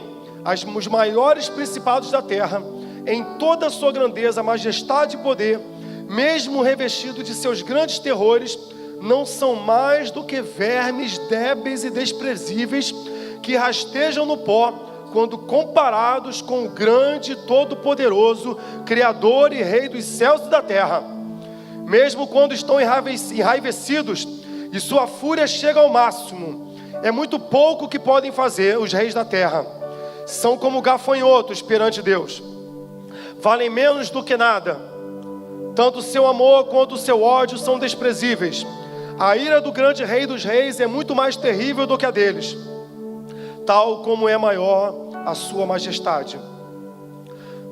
os maiores principados da terra, em toda a sua grandeza, majestade e poder, mesmo revestido de seus grandes terrores, não são mais do que vermes débeis e desprezíveis que rastejam no pó, quando comparados com o grande e todo-poderoso Criador e Rei dos céus e da terra. Mesmo quando estão enraivecidos, e sua fúria chega ao máximo. É muito pouco que podem fazer os reis da terra. São como gafanhotos perante Deus. Valem menos do que nada. Tanto o seu amor quanto o seu ódio são desprezíveis. A ira do grande rei dos reis é muito mais terrível do que a deles, tal como é maior a sua majestade.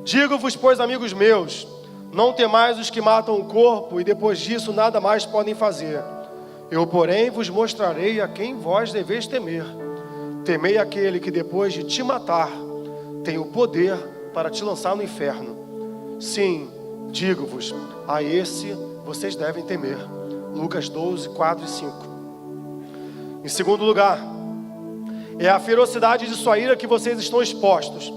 Digo-vos, pois, amigos meus, não temais os que matam o corpo, e depois disso nada mais podem fazer. Eu, porém, vos mostrarei a quem vós deveis temer. Temei aquele que depois de te matar, tem o poder para te lançar no inferno. Sim, digo-vos, a esse vocês devem temer. Lucas 12, 4 e 5. Em segundo lugar, é a ferocidade de sua ira que vocês estão expostos.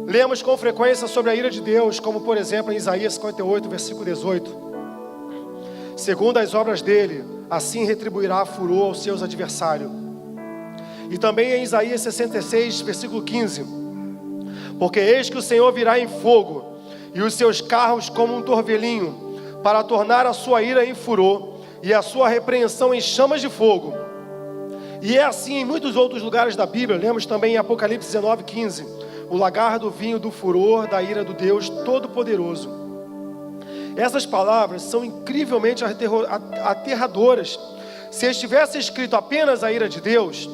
Lemos com frequência sobre a ira de Deus, como por exemplo em Isaías 58, versículo 18. Segundo as obras dele, assim retribuirá furor aos seus adversários. E também em Isaías 66, versículo 15. Porque eis que o Senhor virá em fogo, e os seus carros como um torvelinho, para tornar a sua ira em furor, e a sua repreensão em chamas de fogo. E é assim em muitos outros lugares da Bíblia. Lemos também em Apocalipse 19, 15. O lagar do vinho do furor da ira do Deus Todo-Poderoso. Essas palavras são incrivelmente aterradoras. Se estivesse escrito apenas a ira de Deus,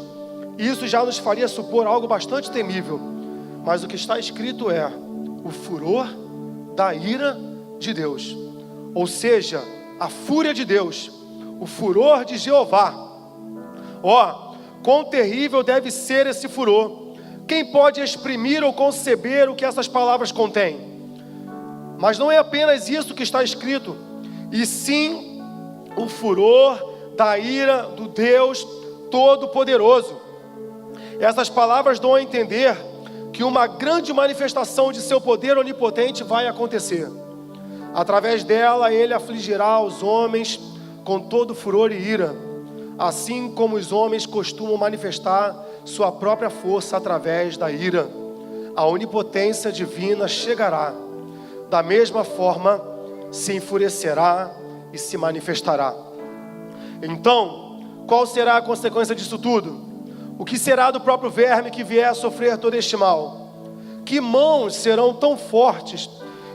isso já nos faria supor algo bastante temível. Mas o que está escrito é o furor da ira de Deus. Ou seja, a fúria de Deus, o furor de Jeová. Quão terrível deve ser esse furor. Quem pode exprimir ou conceber o que essas palavras contêm? Mas não é apenas isso que está escrito, e sim o furor da ira do Deus Todo-Poderoso. Essas palavras dão a entender que uma grande manifestação de seu poder onipotente vai acontecer. Através dela, ele afligirá os homens com todo furor e ira, assim como os homens costumam manifestar sua própria força através da ira. A onipotência divina chegará. Da mesma forma, se enfurecerá e se manifestará. Então, qual será a consequência disso tudo? O que será do próprio verme que vier a sofrer todo este mal? Que mãos serão tão fortes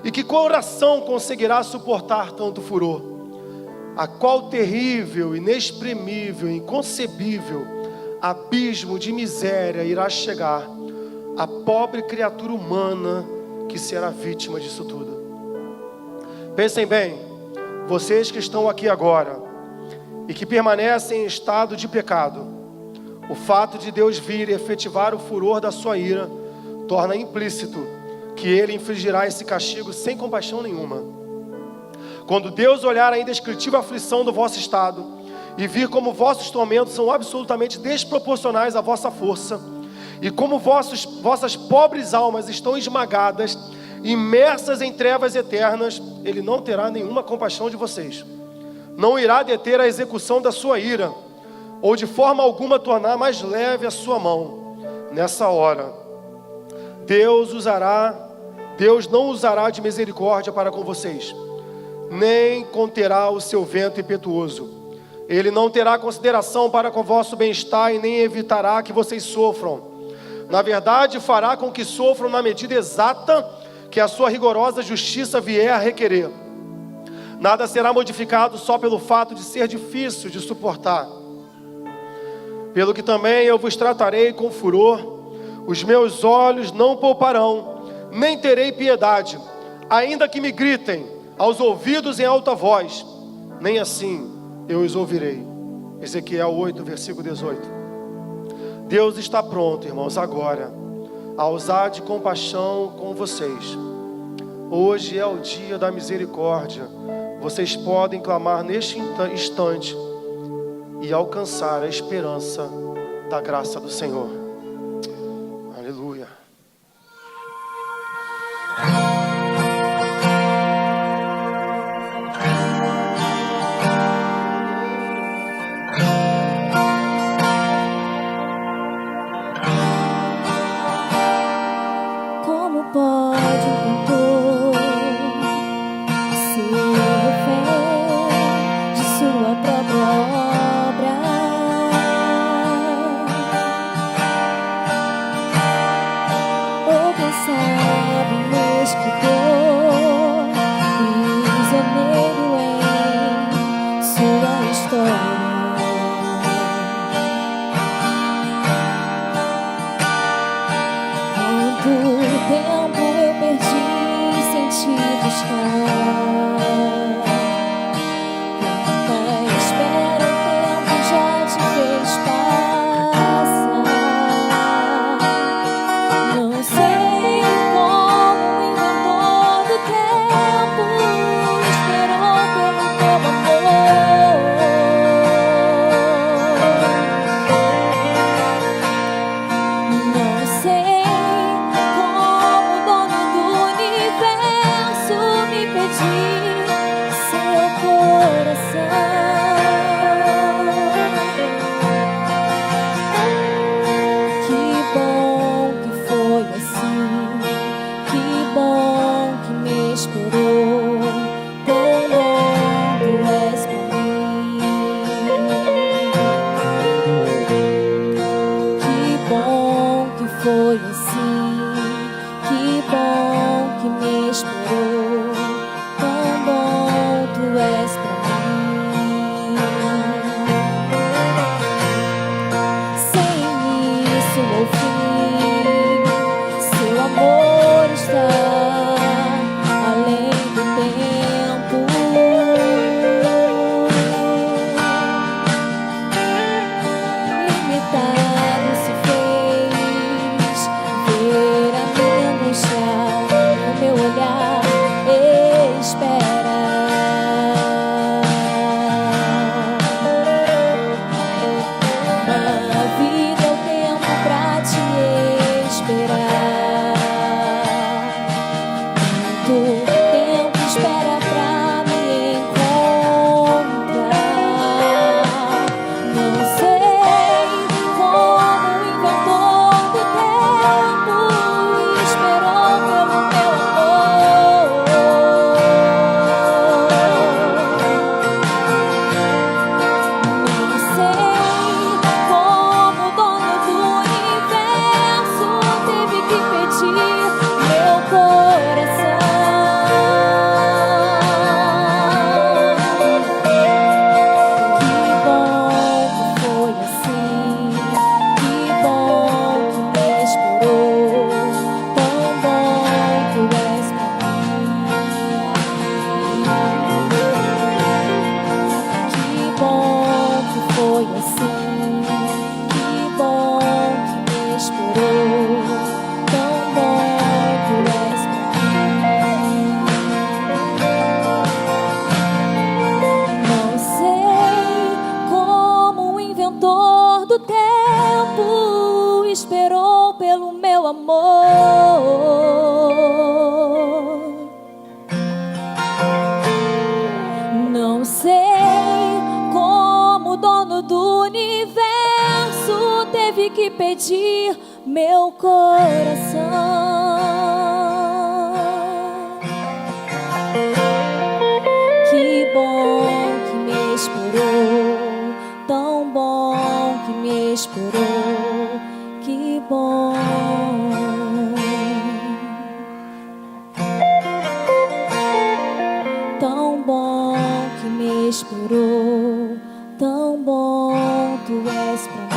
e que coração conseguirá suportar tanto furor? A qual terrível, inexprimível, inconcebível abismo de miséria irá chegar a pobre criatura humana que será vítima disso tudo? Pensem bem, vocês que estão aqui agora e que permanecem em estado de pecado, o fato de Deus vir e efetivar o furor da sua ira torna implícito que Ele infligirá esse castigo sem compaixão nenhuma. Quando Deus olhar a indescritível aflição do vosso estado e vir como vossos tormentos são absolutamente desproporcionais à vossa força, e como vossas pobres almas estão esmagadas, imersas em trevas eternas, Ele não terá nenhuma compaixão de vocês. Não irá deter a execução da sua ira, ou de forma alguma tornar mais leve a sua mão. Nessa hora, Deus não usará de misericórdia para com vocês, nem conterá o seu vento impetuoso. Ele não terá consideração para com o vosso bem-estar e nem evitará que vocês sofram. Na verdade, fará com que sofram na medida exata que a sua rigorosa justiça vier a requerer. Nada será modificado só pelo fato de ser difícil de suportar. Pelo que também eu vos tratarei com furor, os meus olhos não pouparão, nem terei piedade, ainda que me gritem aos ouvidos em alta voz, nem assim eu os ouvirei. Ezequiel 8, versículo 18. Deus está pronto, irmãos, agora, a usar de compaixão com vocês. Hoje é o dia da misericórdia. Vocês podem clamar neste instante e alcançar a esperança da graça do Senhor. Aleluia. Como pode um cantor ser refém de sua própria obra? que pedir meu coração. Que bom que me esperou, tão bom que me esperou, que bom. Tão bom que me esperou, tão bom tu és pra mim,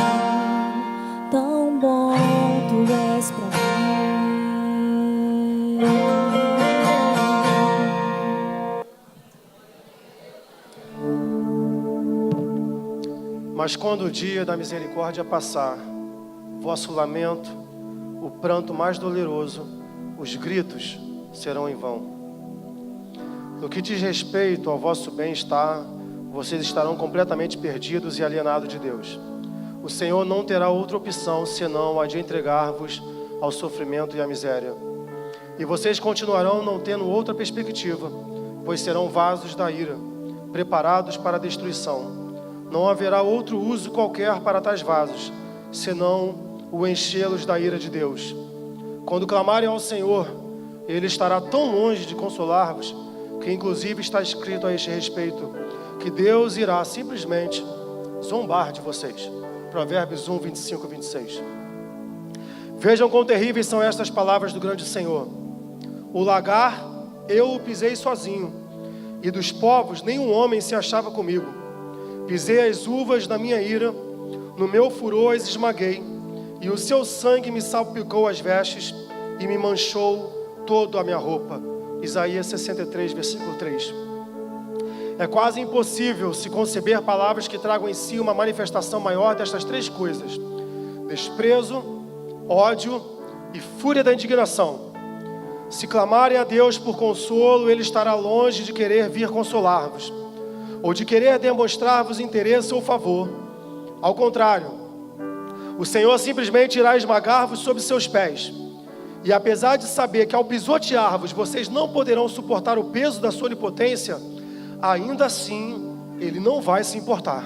tão bom tu és pra mim. Mas quando o dia da misericórdia passar, vosso lamento, o pranto mais doloroso, os gritos serão em vão. No que diz respeito ao vosso bem-estar, vocês estarão completamente perdidos e alienados de Deus. O Senhor não terá outra opção senão a de entregar-vos ao sofrimento e à miséria. E vocês continuarão não tendo outra perspectiva, pois serão vasos da ira, preparados para a destruição. Não haverá outro uso qualquer para tais vasos, senão o enchê-los da ira de Deus. Quando clamarem ao Senhor, Ele estará tão longe de consolar-vos, que inclusive está escrito a este respeito, que Deus irá simplesmente zombar de vocês. Provérbios 1, 25 e 26. Vejam quão terríveis são estas palavras do grande Senhor. O lagar eu o pisei sozinho, e dos povos nenhum homem se achava comigo. Pisei as uvas da minha ira, no meu furor as esmaguei, e o seu sangue me salpicou as vestes e me manchou toda a minha roupa. Isaías 63, versículo 3. É quase impossível se conceber palavras que tragam em si uma manifestação maior destas três coisas: desprezo, ódio e fúria da indignação. Se clamarem a Deus por consolo, Ele estará longe de querer vir consolar-vos, ou de querer demonstrar-vos interesse ou favor. Ao contrário, o Senhor simplesmente irá esmagar-vos sob seus pés. E apesar de saber que ao pisotear-vos, vocês não poderão suportar o peso da sua onipotência, ainda assim, Ele não vai se importar.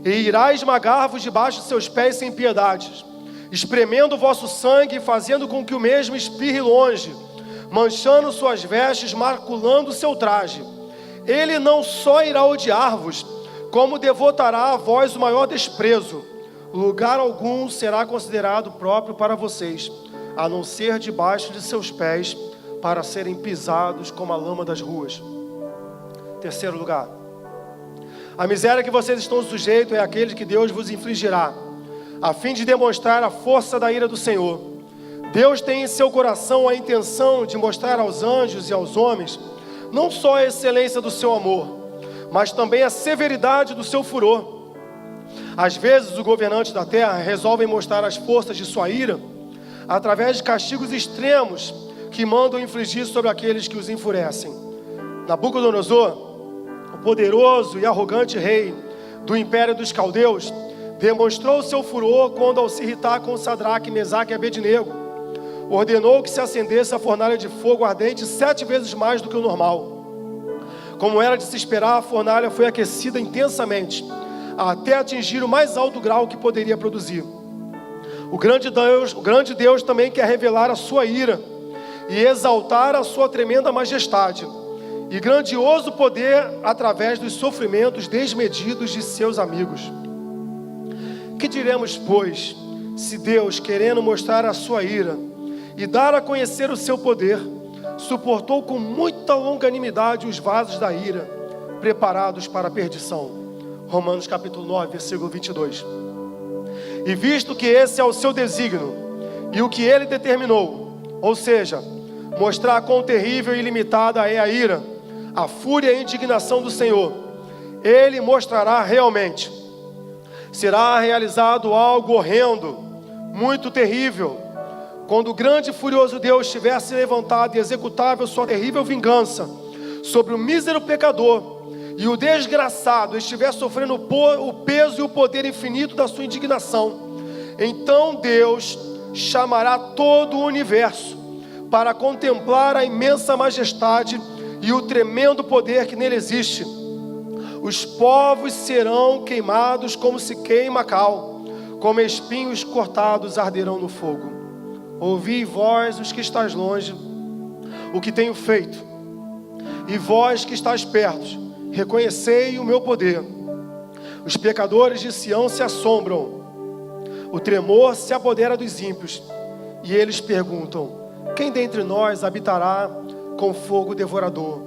E irá esmagar-vos debaixo de seus pés sem piedade, espremendo o vosso sangue e fazendo com que o mesmo espirre longe, manchando suas vestes, maculando o seu traje. Ele não só irá odiar-vos, como devotará a vós o maior desprezo. Lugar algum será considerado próprio para vocês, a não ser debaixo de seus pés, para serem pisados como a lama das ruas. Terceiro lugar, a miséria que vocês estão sujeitos é aquele que Deus vos infligirá, a fim de demonstrar a força da ira do Senhor. Deus tem em seu coração a intenção de mostrar aos anjos e aos homens, não só a excelência do seu amor, mas também a severidade do seu furor. Às vezes, os governantes da terra resolvem mostrar as forças de sua ira através de castigos extremos que mandam infligir sobre aqueles que os enfurecem. Nabucodonosor, o poderoso e arrogante rei do império dos caldeus, demonstrou seu furor quando, ao se irritar com Sadraque, Mesaque e Abednego, ordenou que se acendesse a fornalha de fogo ardente 7 vezes mais do que o normal. Como era de se esperar, a fornalha foi aquecida intensamente, até atingir o mais alto grau que poderia produzir. O grande Deus também quer revelar a sua ira e exaltar a sua tremenda majestade e grandioso poder através dos sofrimentos desmedidos de seus amigos. Que diremos, pois, se Deus, querendo mostrar a sua ira e dar a conhecer o seu poder, suportou com muita longanimidade os vasos da ira, preparados para a perdição? Romanos capítulo 9, versículo 22. E visto que esse é o seu desígnio e o que Ele determinou, ou seja, mostrar quão terrível e ilimitada é a ira, a fúria e a indignação do Senhor, Ele mostrará realmente. Será realizado algo horrendo, muito terrível, quando o grande e furioso Deus tiver se levantado e executável sua terrível vingança sobre o mísero pecador, e o desgraçado estiver sofrendo o peso e o poder infinito da sua indignação, então Deus chamará todo o universo para contemplar a imensa majestade e o tremendo poder que nele existe. Os povos serão queimados como se queima cal, como espinhos cortados arderão no fogo. Ouvi vós, os que estáis longe, o que tenho feito, e vós que estáis perto, reconhecei o meu poder. Os pecadores de Sião se assombram, o tremor se apodera dos ímpios, e eles perguntam: quem dentre nós habitará com fogo devorador?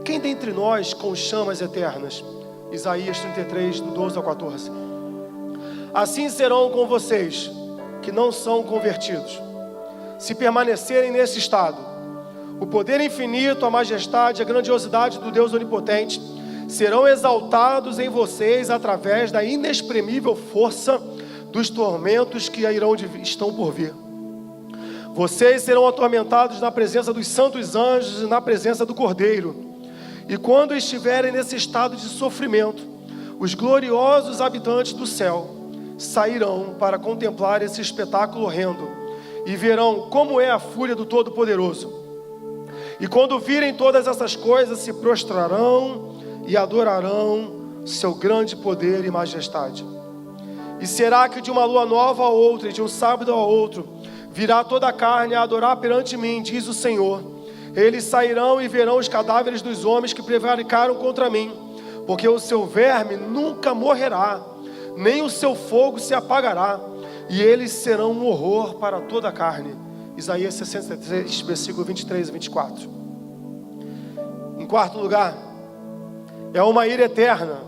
Quem dentre nós com chamas eternas? Isaías 33, do 12 ao 14. Assim serão com vocês que não são convertidos, se permanecerem nesse estado. O poder infinito, a majestade, a grandiosidade do Deus onipotente serão exaltados em vocês através da inexprimível força dos tormentos que estão por vir. Vocês serão atormentados na presença dos santos anjos e na presença do Cordeiro. E quando estiverem nesse estado de sofrimento, os gloriosos habitantes do céu sairão para contemplar esse espetáculo horrendo e verão como é a fúria do Todo-Poderoso. E quando virem todas essas coisas, se prostrarão e adorarão seu grande poder e majestade. E será que de uma lua nova a outra e de um sábado a outro virá toda a carne a adorar perante mim, diz o Senhor. Eles sairão e verão os cadáveres dos homens que prevaricaram contra mim, porque o seu verme nunca morrerá, nem o seu fogo se apagará, e eles serão um horror para toda a carne. Isaías 63, versículo 23 e 24. Em quarto lugar, é uma ira eterna.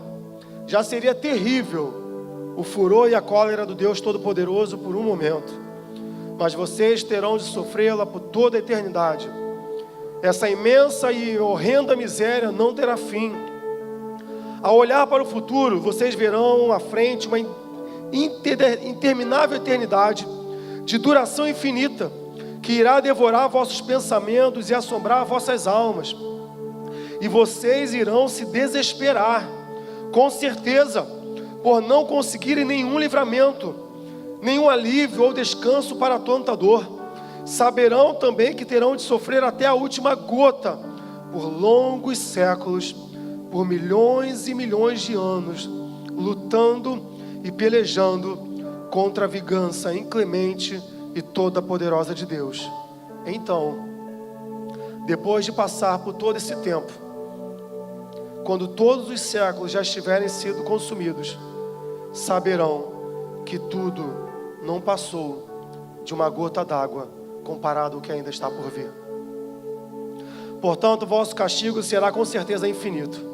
Já seria terrível o furor e a cólera do Deus Todo-Poderoso por um momento, mas vocês terão de sofrê-la por toda a eternidade. Essa imensa e horrenda miséria não terá fim. Ao olhar para o futuro, vocês verão à frente uma interminável eternidade de duração infinita, que irá devorar vossos pensamentos e assombrar vossas almas. E vocês irão se desesperar, com certeza, por não conseguirem nenhum livramento, nenhum alívio ou descanso para tanta dor. Saberão também que terão de sofrer até a última gota, por longos séculos, por milhões e milhões de anos, lutando e pelejando contra a vingança inclemente e toda poderosa de Deus. Então, depois de passar por todo esse tempo, quando todos os séculos já estiverem sido consumidos, saberão que tudo não passou de uma gota d'água comparado ao que ainda está por vir. Portanto, vosso castigo será com certeza infinito.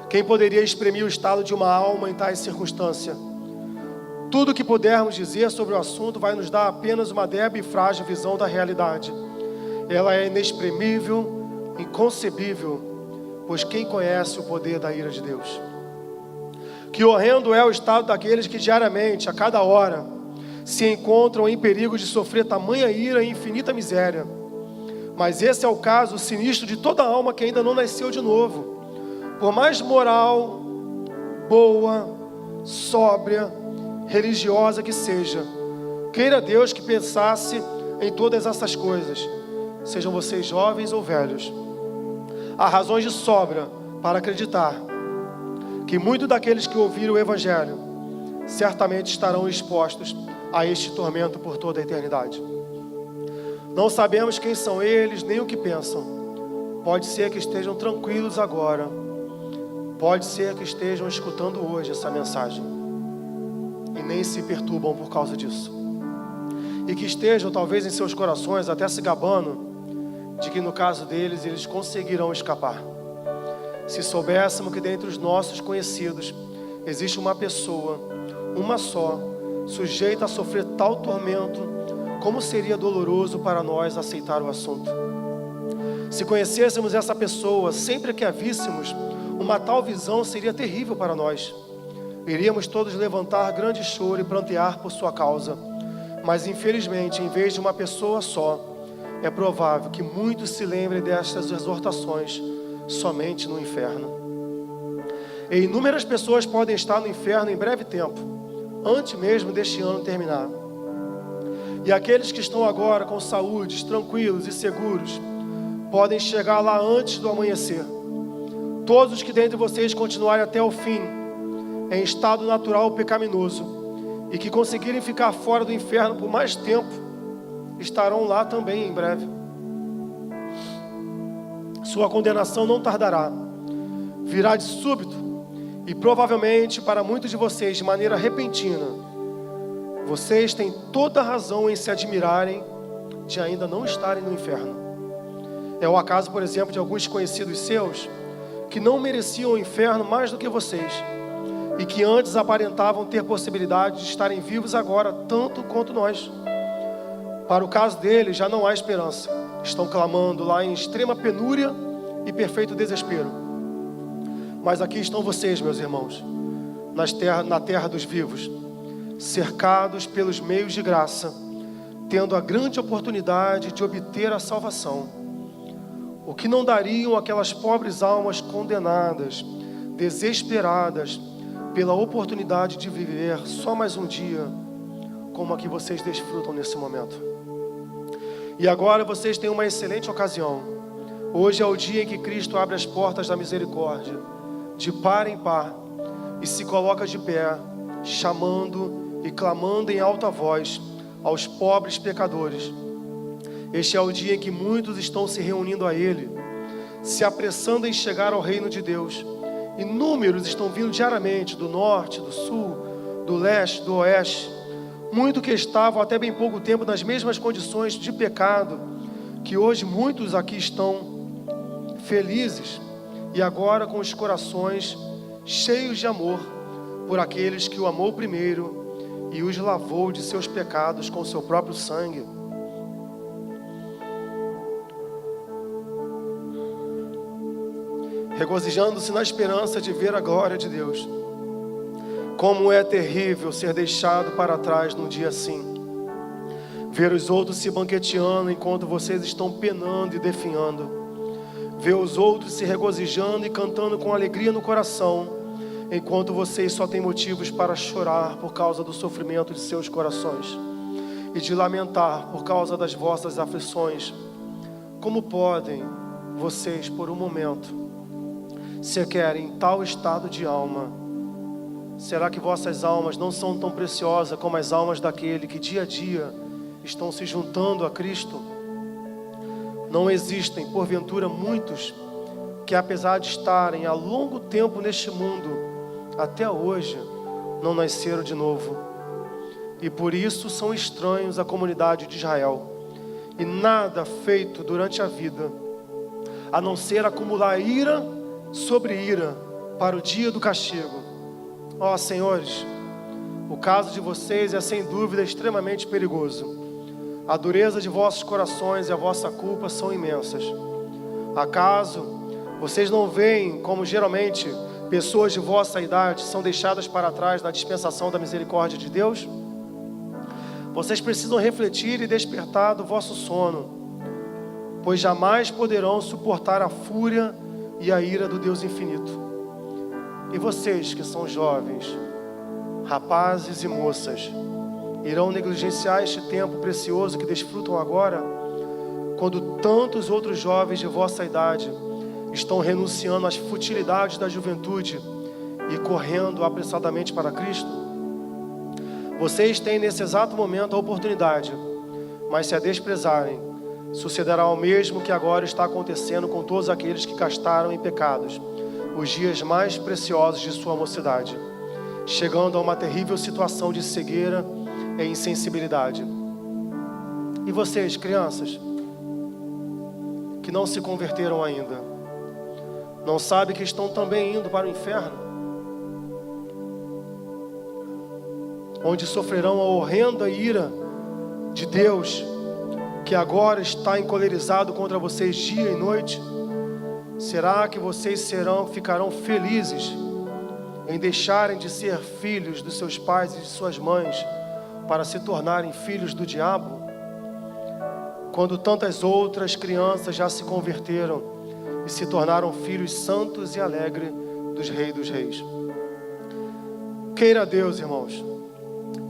Quem poderia exprimir o estado de uma alma em tais circunstâncias? Tudo o que pudermos dizer sobre o assunto vai nos dar apenas uma débil e frágil visão da realidade. Ela é inexprimível, inconcebível, pois quem conhece o poder da ira de Deus? Que horrendo é o estado daqueles que diariamente, a cada hora, se encontram em perigo de sofrer tamanha ira e infinita miséria. Mas esse é o caso sinistro de toda alma que ainda não nasceu de novo. Por mais moral, boa, sóbria, religiosa que seja, queira Deus que pensasse em todas essas coisas, sejam vocês jovens ou velhos. Há razões de sobra para acreditar que muitos daqueles que ouviram o Evangelho certamente estarão expostos a este tormento por toda a eternidade. Não sabemos quem são eles, nem o que pensam. Pode ser que estejam tranquilos agora. Pode ser que estejam escutando hoje essa mensagem e nem se perturbam por causa disso. E que estejam talvez em seus corações até se gabando de que no caso deles, eles conseguirão escapar. Se soubéssemos que dentre os nossos conhecidos existe uma pessoa, uma só, sujeita a sofrer tal tormento, como seria doloroso para nós aceitar o assunto. Se conhecêssemos essa pessoa, sempre que a víssemos, uma tal visão seria terrível para nós. Iríamos todos levantar grande choro e prantear por sua causa. Mas infelizmente, em vez de uma pessoa só, é provável que muitos se lembrem destas exortações somente no inferno. E inúmeras pessoas podem estar no inferno em breve tempo, antes mesmo deste ano terminar. E aqueles que estão agora com saúde, tranquilos e seguros, podem chegar lá antes do amanhecer. Todos os que dentre vocês continuarem até o fim, em estado natural pecaminoso e que conseguirem ficar fora do inferno por mais tempo, estarão lá também em breve. Sua condenação não tardará, virá de súbito e provavelmente para muitos de vocês de maneira repentina. Vocês têm toda a razão em se admirarem de ainda não estarem no inferno. É o acaso, por exemplo, de alguns conhecidos seus que não mereciam o inferno mais do que vocês e que antes aparentavam ter possibilidade de estarem vivos agora, tanto quanto nós. Para o caso deles, já não há esperança. Estão clamando lá em extrema penúria e perfeito desespero. Mas aqui estão vocês, meus irmãos, na terra dos vivos, cercados pelos meios de graça, tendo a grande oportunidade de obter a salvação. O que não dariam aquelas pobres almas condenadas, desesperadas, pela oportunidade de viver só mais um dia, como a que vocês desfrutam nesse momento. E agora vocês têm uma excelente ocasião. Hoje é o dia em que Cristo abre as portas da misericórdia, de par em par, e se coloca de pé, chamando e clamando em alta voz aos pobres pecadores. Este é o dia em que muitos estão se reunindo a Ele, se apressando em chegar ao reino de Deus. Inúmeros estão vindo diariamente do norte, do sul, do leste, do oeste. Muitos que estavam até bem pouco tempo nas mesmas condições de pecado, que hoje muitos aqui estão felizes e agora com os corações cheios de amor por aqueles que o amou primeiro e os lavou de seus pecados com seu próprio sangue. Regozijando-se na esperança de ver a glória de Deus. Como é terrível ser deixado para trás num dia assim. Ver os outros se banqueteando enquanto vocês estão penando e definhando. Ver os outros se regozijando e cantando com alegria no coração, enquanto vocês só têm motivos para chorar por causa do sofrimento de seus corações e de lamentar por causa das vossas aflições. Como podem vocês, por um momento, sequer em tal estado de alma? Será que vossas almas não são tão preciosas como as almas daquele que dia a dia estão se juntando a Cristo? Não existem, porventura, muitos que, apesar de estarem há longo tempo neste mundo, até hoje não nasceram de novo, e por isso são estranhos à comunidade de Israel, e nada feito durante a vida, a não ser acumular ira sobre ira para o dia do castigo. Ó senhores, o caso de vocês é sem dúvida extremamente perigoso. A dureza de vossos corações e a vossa culpa são imensas. Acaso vocês não veem como geralmente pessoas de vossa idade são deixadas para trás na dispensação da misericórdia de Deus? Vocês precisam refletir e despertar do vosso sono, pois jamais poderão suportar a fúria e a ira do Deus infinito. E vocês que são jovens, rapazes e moças, irão negligenciar este tempo precioso que desfrutam agora, quando tantos outros jovens de vossa idade estão renunciando às futilidades da juventude e correndo apressadamente para Cristo? Vocês têm nesse exato momento a oportunidade, mas se a desprezarem, sucederá o mesmo que agora está acontecendo com todos aqueles que gastaram em pecados os dias mais preciosos de sua mocidade, chegando a uma terrível situação de cegueira e insensibilidade. E vocês, crianças, que não se converteram ainda, não sabem que estão também indo para o inferno, onde sofrerão a horrenda ira de Deus, que agora está encolerizado contra vocês dia e noite? Será que vocês ficarão felizes em deixarem de ser filhos dos seus pais e de suas mães para se tornarem filhos do diabo, quando tantas outras crianças já se converteram e se tornaram filhos santos e alegres dos Reis dos Reis? Queira Deus, irmãos,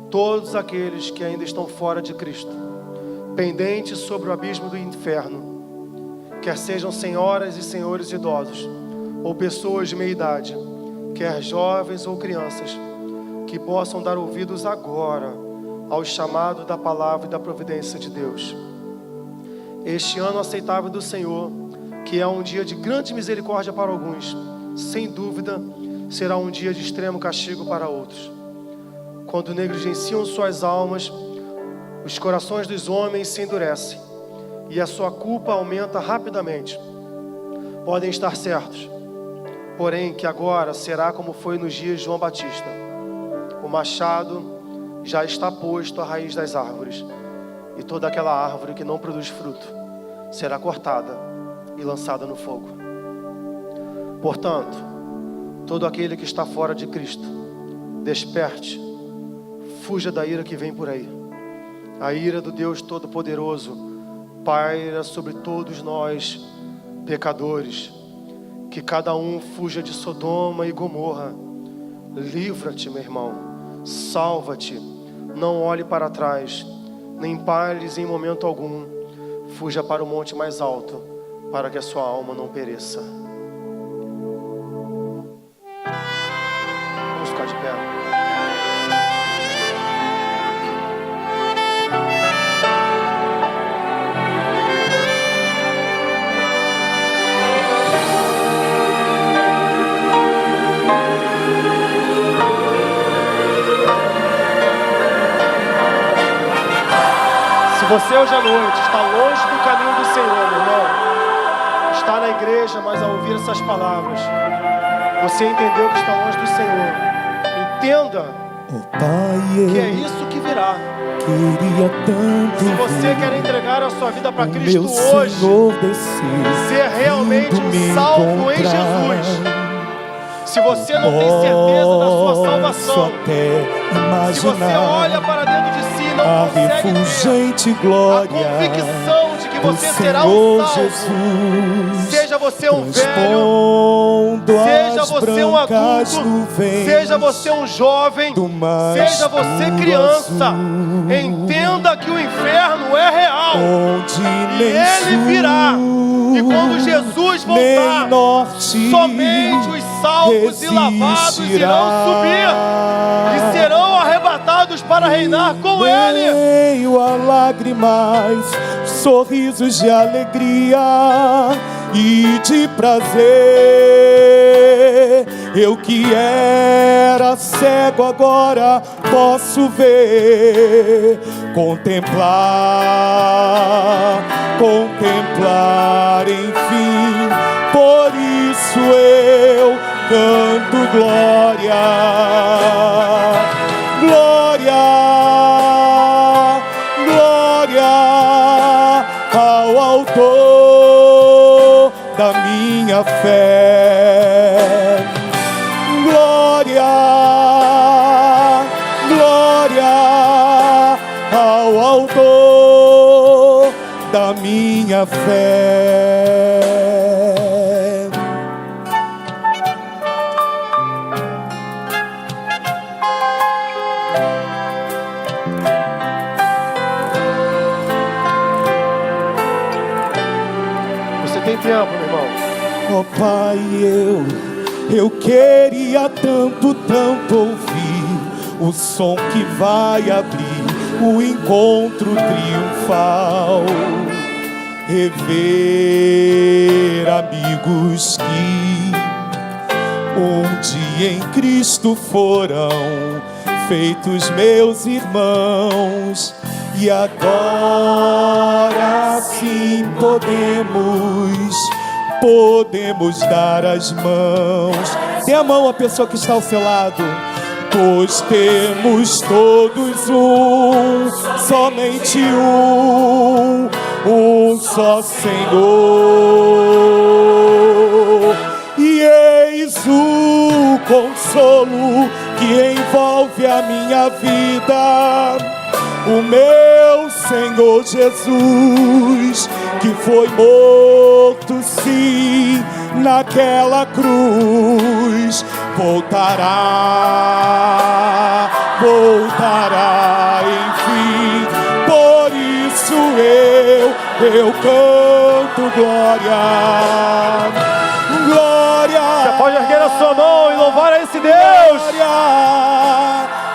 todos aqueles que ainda estão fora de Cristo, pendentes sobre o abismo do inferno, quer sejam senhoras e senhores idosos ou pessoas de meia idade, quer jovens ou crianças, que possam dar ouvidos agora ao chamado da palavra e da providência de Deus. Este ano aceitável do Senhor, que é um dia de grande misericórdia para alguns, sem dúvida, será um dia de extremo castigo para outros. Quando negligenciam suas almas, os corações dos homens se endurecem e a sua culpa aumenta rapidamente. Podem estar certos, porém, que agora será como foi nos dias de João Batista. O machado já está posto à raiz das árvores, e toda aquela árvore que não produz fruto será cortada e lançada no fogo. Portanto, todo aquele que está fora de Cristo, desperte, fuja da ira que vem por aí. A ira do Deus Todo-Poderoso paira sobre todos nós, pecadores. Que cada um fuja de Sodoma e Gomorra. Livra-te, meu irmão, salva-te, não olhe para trás, nem pares em momento algum. Fuja para o monte mais alto, para que a sua alma não pereça. Vamos ficar de pé. Se você hoje à noite está longe do caminho do Senhor, meu irmão, está na igreja, mas ao ouvir essas palavras, você entendeu que está longe do Senhor. Entenda que é isso que virá. Se você quer entregar a sua vida para Cristo hoje, ser realmente um salvo em Jesus, se você não tem certeza da sua salvação, se você olha para dentro de si e não consegue ter a convicção de que você será um salvo, seja você um velho, seja você um adulto, seja você um jovem, seja você criança, entenda que o inferno é real e ele virá. E quando Jesus voltar, somente os salvos e lavados irão subir e serão arrebatados para reinar com Ele. Meio a lágrimas, sorrisos de alegria e de prazer. Eu que era cego agora posso ver, contemplar, enfim. Por isso eu canto glória, glória, glória ao autor da minha fé. Glória, glória ao autor da minha fé. Você tem tempo, meu irmão. Oh Pai, eu queria tanto ouvir o som que vai abrir o encontro triunfal, rever amigos que um dia em Cristo foram feitos meus irmãos, e agora sim podemos dar as mãos. Dê a mão à pessoa que está ao seu lado. Pois temos todos somente um só Senhor. E eis o consolo que envolve a minha vida, o meu Senhor Jesus, que foi morto sim naquela cruz, voltará, enfim. Por isso eu canto glória, glória. Você pode erguer a sua mão e louvar a esse Deus. Glória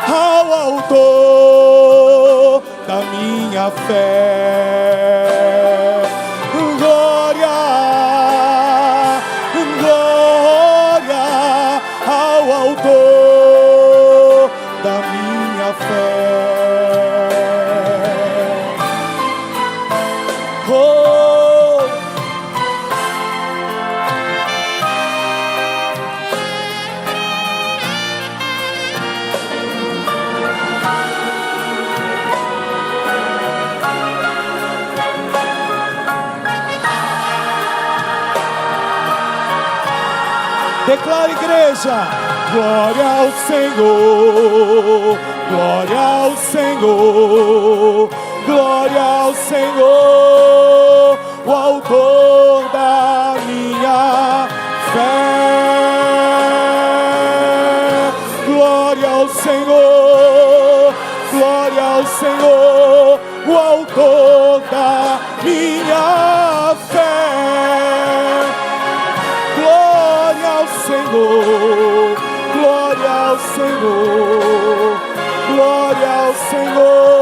ao autor da minha fé. Glória, glória ao autor da minha fé. Oh. Declara, igreja, glória ao Senhor, glória ao Senhor, glória ao Senhor, o autor da minha fé. Glória ao Senhor, glória ao Senhor, o autor da minha fé. Senhor, glória ao Senhor, glória ao Senhor.